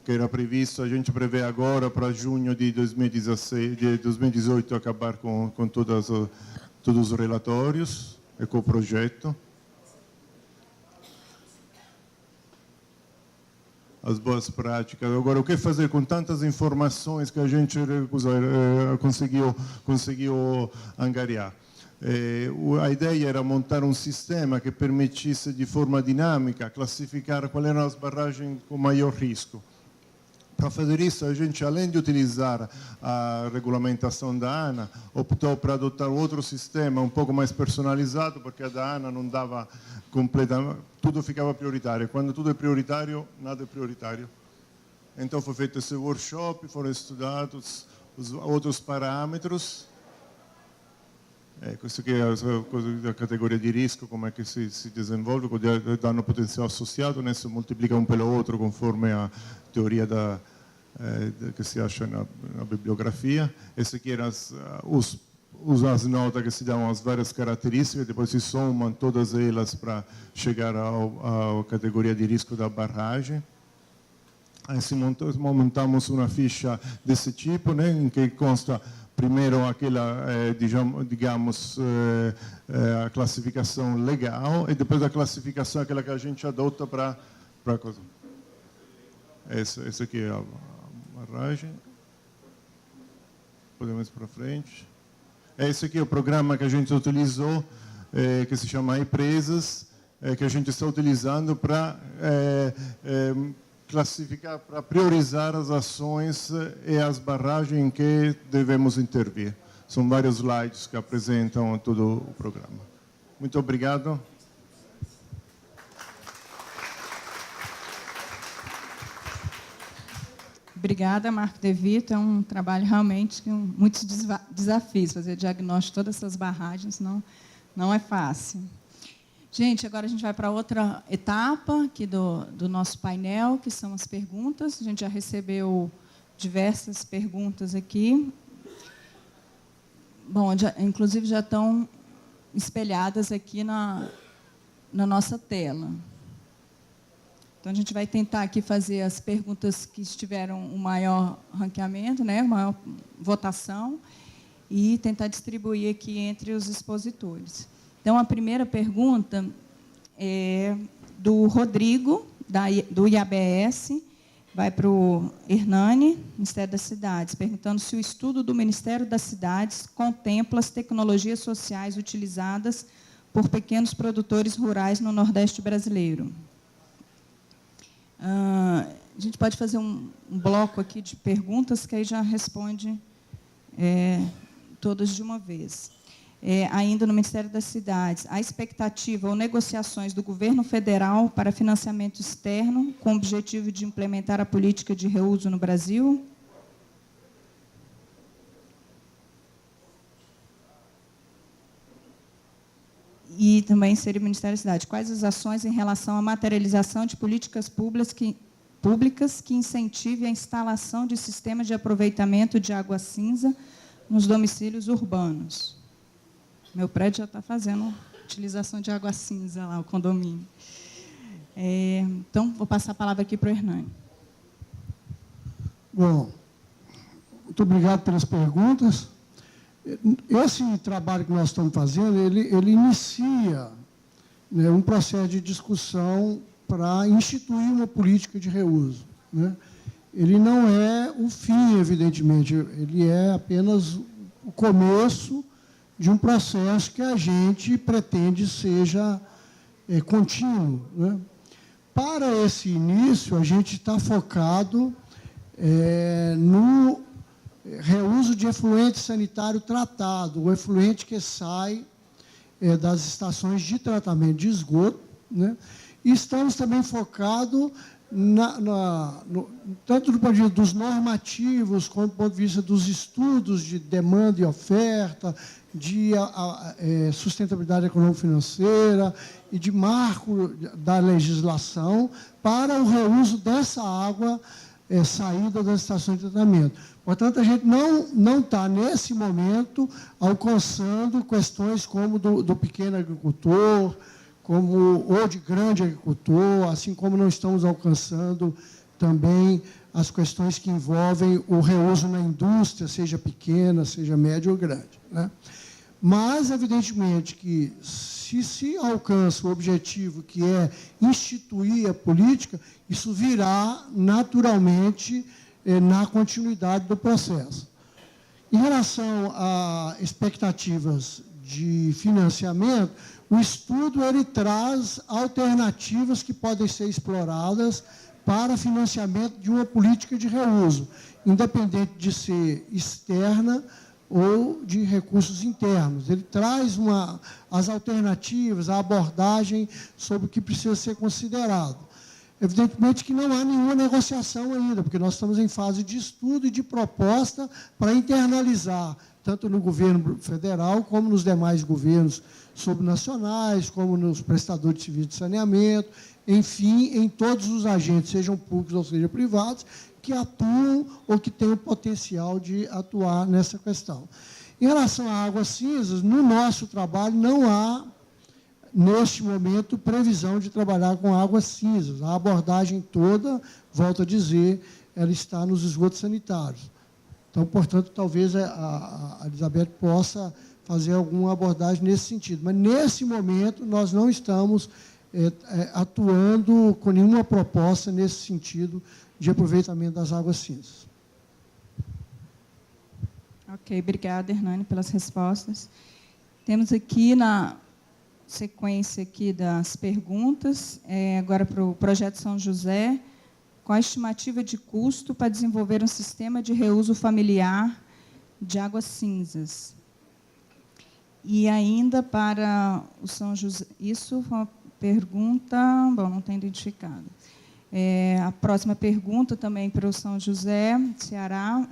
que era previsto, a gente prevê agora para junho de 2018 acabar com todos os relatórios e com o projeto. As boas práticas. Agora, o que fazer com tantas informações que a gente conseguiu angariar? A ideia era montar um sistema que permitisse, de forma dinâmica, classificar quais eram as barragens com maior risco. Para fazer isso, a gente, além de utilizar a regulamentação da ANA, optou por adotar outro sistema um pouco mais personalizado, porque a da ANA não dava completamente, tudo ficava prioritário. Quando tudo é prioritário, nada é prioritário. Então foi feito esse workshop, foram estudados os outros parâmetros. Questo che è la categoria di rischio, come che si desenvolve, con il danno potenziale associato, adesso moltiplica un pelo outro conforme a teoria che si acha na bibliografia. Esse aqui eram as notas que se dão as várias características, depois se somam todas elas para chegar à categoria de risco da barragem. Aí montamos uma ficha desse tipo, né, em que consta primeiro aquela, digamos, a classificação legal, e depois a classificação aquela que a gente adota para coisa. Essa aqui é a barragem. Podemos ir para frente. Esse aqui é o programa que a gente utilizou, que se chama Empresas, que a gente está utilizando para classificar, para priorizar as ações e as barragens em que devemos intervir. São vários slides que apresentam todo o programa. Muito obrigado. Obrigada, Marco De Vito. É um trabalho realmente com muitos desafios. Fazer diagnóstico de todas essas barragens não é fácil. Gente, agora a gente vai para outra etapa aqui do nosso painel, que são as perguntas. A gente já recebeu diversas perguntas aqui. Bom, inclusive já estão espelhadas aqui na nossa tela. Então, a gente vai tentar aqui fazer as perguntas que tiveram o maior ranqueamento, né, maior votação, e tentar distribuir aqui entre os expositores. Então, a primeira pergunta é do Rodrigo, do IABS, vai para o Hernani, Ministério das Cidades, perguntando se o estudo do Ministério das Cidades contempla as tecnologias sociais utilizadas por pequenos produtores rurais no Nordeste brasileiro. A gente pode fazer um bloco aqui de perguntas, que aí já responde todas de uma vez. Ainda no Ministério das Cidades, a expectativa ou negociações do governo federal para financiamento externo com o objetivo de implementar a política de reuso no Brasil? E também seria o Ministério da Cidade. Quais as ações em relação à materialização de políticas públicas que incentivem a instalação de sistemas de aproveitamento de água cinza nos domicílios urbanos? Meu prédio já está fazendo utilização de água cinza lá, o condomínio. Então, vou passar a palavra aqui para o Hernani. Bom, muito obrigado pelas perguntas. Esse trabalho que nós estamos fazendo, ele inicia, né, um processo de discussão para instituir uma política de reuso, né? Ele não é o fim, evidentemente, ele é apenas o começo de um processo que a gente pretende seja contínuo, né? Para esse início, a gente está focado no reuso de efluente sanitário tratado, o efluente que sai das estações de tratamento de esgoto, né? E estamos também focados tanto do ponto de vista dos normativos, como do ponto de vista dos estudos de demanda e oferta, de sustentabilidade econômico-financeira e de marco da legislação para o reuso dessa água saída das estações de tratamento. Portanto, a gente não está, nesse momento, alcançando questões como do pequeno agricultor, ou de grande agricultor, assim como não estamos alcançando também as questões que envolvem o reuso na indústria, seja pequena, seja média ou grande, né? Mas, evidentemente, que se alcança o objetivo, que é instituir a política, isso virá naturalmente na continuidade do processo. Em relação a expectativas de financiamento, o estudo ele traz alternativas que podem ser exploradas para financiamento de uma política de reuso, independente de ser externa ou de recursos internos. Ele traz as alternativas, a abordagem sobre o que precisa ser considerado. Evidentemente que não há nenhuma negociação ainda, porque nós estamos em fase de estudo e de proposta para internalizar, tanto no governo federal, como nos demais governos subnacionais, como nos prestadores de serviço de saneamento, enfim, em todos os agentes, sejam públicos ou sejam privados, que atuam ou que têm o potencial de atuar nessa questão. Em relação à águas cinzas, no nosso trabalho não há, neste momento, previsão de trabalhar com águas cinzas. A abordagem toda, volto a dizer, ela está nos esgotos sanitários. Então, portanto, talvez a Elizabeth possa fazer alguma abordagem nesse sentido. Mas, nesse momento, nós não estamos atuando com nenhuma proposta nesse sentido de aproveitamento das águas cinzas. Ok, obrigada, Hernani, pelas respostas. Temos aqui na sequência aqui das perguntas, agora para o Projeto São José, qual a estimativa de custo para desenvolver um sistema de reuso familiar de águas cinzas? E ainda para o São José, isso foi uma pergunta, bom, não tem identificado. A próxima pergunta também para o São José, Ceará,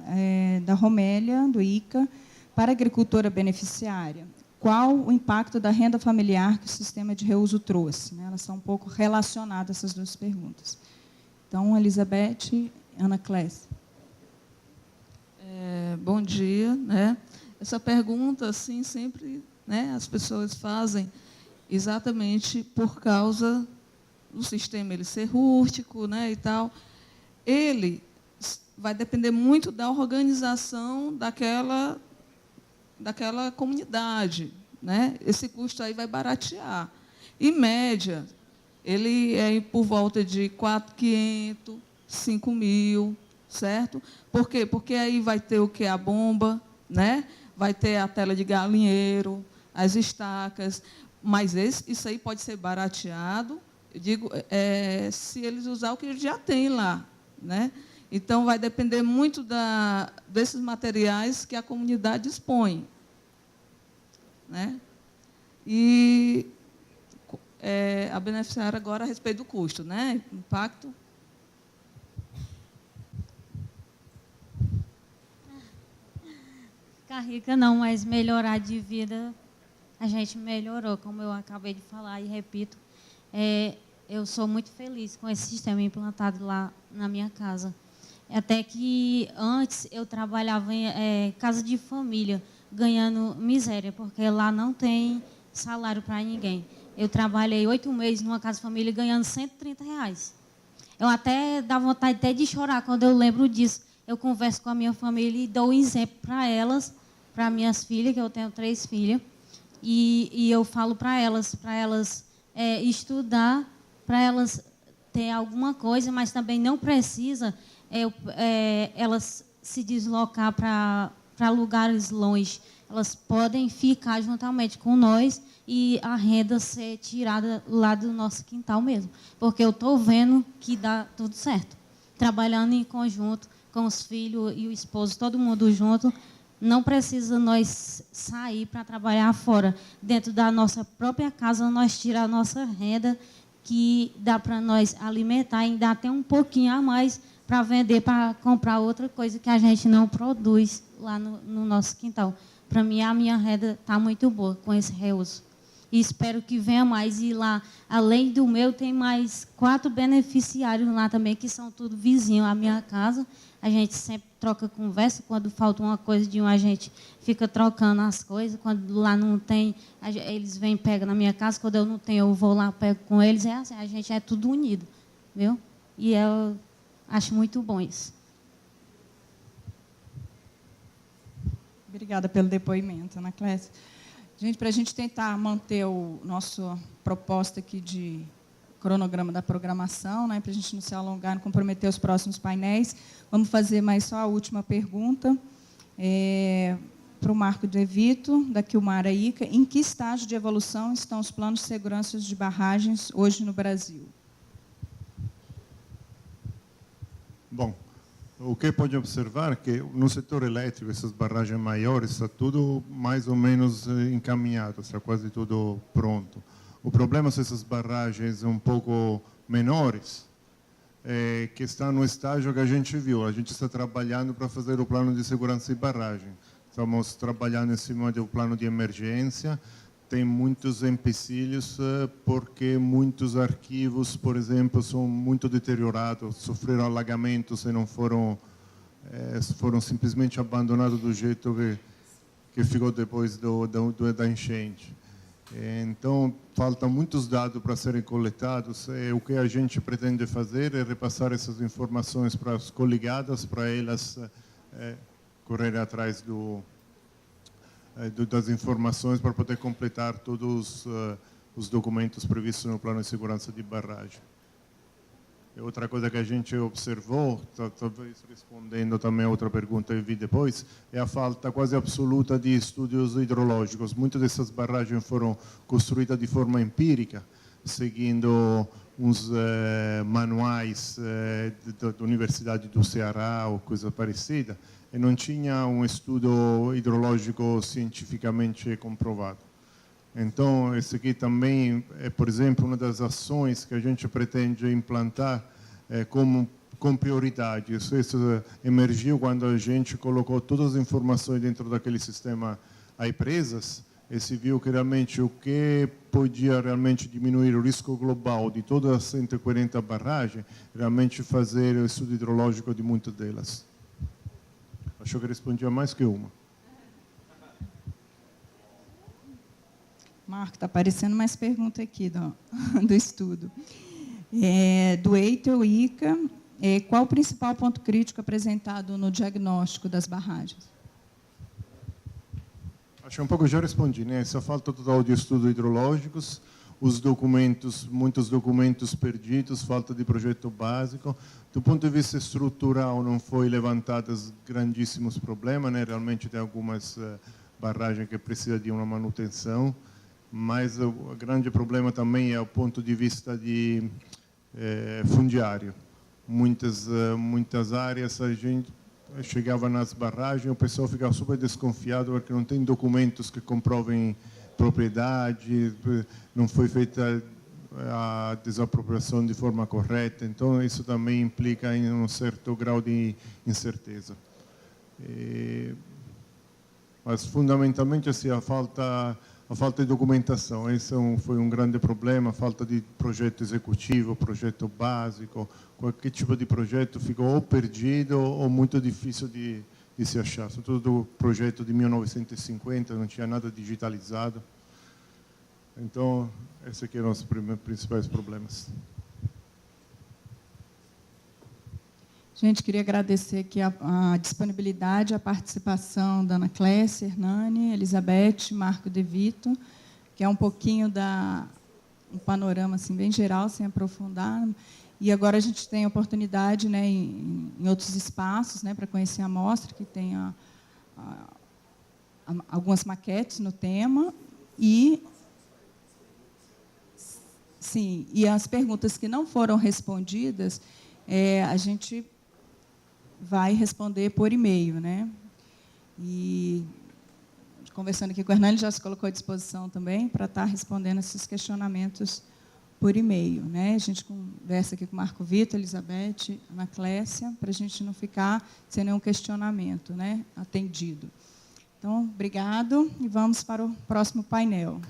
da Romélia, do ICA, para a agricultora beneficiária. Qual o impacto da renda familiar que o sistema de reuso trouxe? Elas são um pouco relacionadas, essas duas perguntas. Então, Elizabeth, Ana Clécia. Bom dia. Né? Essa pergunta, assim, sempre, né, as pessoas fazem exatamente por causa do sistema ele ser rústico, né, e tal. Ele vai depender muito da organização daquela comunidade, né? Esse custo aí vai baratear. Em média, ele é por volta de 4.500, 5.000, certo? Por quê? Porque aí vai ter o que? A bomba, né? Vai ter a tela de galinheiro, as estacas, mas isso aí pode ser barateado, eu digo, se eles usar o que eles já têm lá, né? Então, vai depender muito desses materiais que a comunidade dispõe, né? E a beneficiária agora a respeito do custo, né? Impacto. Ficar rica não, mas melhorar de vida, a gente melhorou, como eu acabei de falar e repito. Eu sou muito feliz com esse sistema implantado lá na minha casa. Até que antes eu trabalhava em casa de família, ganhando miséria, porque lá não tem salário para ninguém. Eu trabalhei 8 meses numa casa de família ganhando R$130. Eu até dá vontade até de chorar quando eu lembro disso. Eu converso com a minha família e dou um exemplo para elas, para minhas filhas, que eu tenho 3 filhas, e eu falo para elas estudar, para elas ter alguma coisa, mas também não precisa elas se deslocar para lugares longe. Elas podem ficar juntamente com nós e a renda ser tirada lá do nosso quintal mesmo. Porque eu estou vendo que dá tudo certo. Trabalhando em conjunto com os filhos e o esposo, todo mundo junto, não precisa nós sair para trabalhar fora. Dentro da nossa própria casa, nós tiramos a nossa renda, que dá para nós alimentar e dá até um pouquinho a mais para vender, para comprar outra coisa que a gente não produz lá no nosso quintal. Para mim, a minha renda está muito boa com esse reuso. E espero que venha mais. E lá, além do meu, tem mais 4 beneficiários lá também, que são tudo vizinhos à minha casa. A gente sempre troca conversa. Quando falta uma coisa de um, a gente fica trocando as coisas. Quando lá não tem, eles vêm e pegam na minha casa. Quando eu não tenho, eu vou lá, pego com eles. É assim, a gente é tudo unido, viu? E eu acho muito bom isso. Obrigada pelo depoimento, Ana Clécia. Gente, para a gente tentar manter o nosso proposta aqui de cronograma da programação, né, para a gente não se alongar, não comprometer os próximos painéis, vamos fazer mais só a última pergunta para o Marco de Vito, da Quilmara Ica. Em que estágio de evolução estão os planos de segurança de barragens hoje no Brasil? Bom, o que pode observar é que no setor elétrico, essas barragens maiores, está tudo mais ou menos encaminhado, está quase tudo pronto. O problema são essas barragens um pouco menores, que está no estágio que a gente viu. A gente está trabalhando para fazer o plano de segurança e barragem. Estamos trabalhando em cima do plano de emergência. Tem muitos empecilhos, porque muitos arquivos, por exemplo, são muito deteriorados, sofreram alagamentos e não foram simplesmente abandonados do jeito que ficou depois da enchente. Então, faltam muitos dados para serem coletados. O que a gente pretende fazer é repassar essas informações para as coligadas, para elas correrem atrás das informações para poder completar todos os documentos previstos no plano de segurança de barragem. Outra coisa que a gente observou, talvez respondendo também a outra pergunta que eu vi depois, é a falta quase absoluta de estudos hidrológicos. Muitas dessas barragens foram construídas de forma empírica, seguindo uns manuais da Universidade do Ceará ou coisa parecida, e não tinha um estudo hidrológico cientificamente comprovado. Então, esse aqui também é, por exemplo, uma das ações que a gente pretende implantar com prioridade. Isso emergiu quando a gente colocou todas as informações dentro daquele sistema iPresas e se viu que realmente o que podia realmente diminuir o risco global de todas as 140 barragens, realmente fazer o estudo hidrológico de muitas delas. Acho que respondi a mais que uma. Marco, está aparecendo mais pergunta aqui do estudo. Do Eitel ICA, qual o principal ponto crítico apresentado no diagnóstico das barragens? Acho que um pouco já respondi, né? Essa falta total de estudos hidrológicos, os documentos, muitos documentos perdidos, falta de projeto básico. Do ponto de vista estrutural, não foi levantados grandíssimos problemas, né? Realmente tem algumas barragens que precisam de uma manutenção, mas o grande problema também é o ponto de vista de fundiário. Muitas áreas a gente chegava nas barragens, o pessoal ficava super desconfiado porque não tem documentos que comprovem propriedade, não foi feita a desapropriação de forma correta, então isso também implica em um certo grau de incerteza. Mas fundamentalmente assim, a falta de documentação, esse foi um grande problema, a falta de projeto executivo, projeto básico, qualquer tipo de projeto ficou ou perdido ou muito difícil de se achar. Sobretudo do projeto de 1950, não tinha nada digitalizado. Então, esses aqui eram os principais problemas. Gente, queria agradecer aqui a disponibilidade, a participação da Ana Clécia, Hernani, Elizabeth, Marco De Vito, que é um pouquinho um panorama assim, bem geral, sem aprofundar. E agora a gente tem a oportunidade, né, em outros espaços, né, para conhecer a mostra, que tem algumas maquetes no tema. E as perguntas que não foram respondidas, a gente vai responder por e-mail, né? E conversando aqui com o Hernani, já se colocou à disposição também para estar respondendo esses questionamentos por e-mail, né? A gente conversa aqui com o Marco Vitor, Elizabeth, Ana Clécia, para a gente não ficar sem nenhum questionamento, né, atendido. Então, obrigado e vamos para o próximo painel.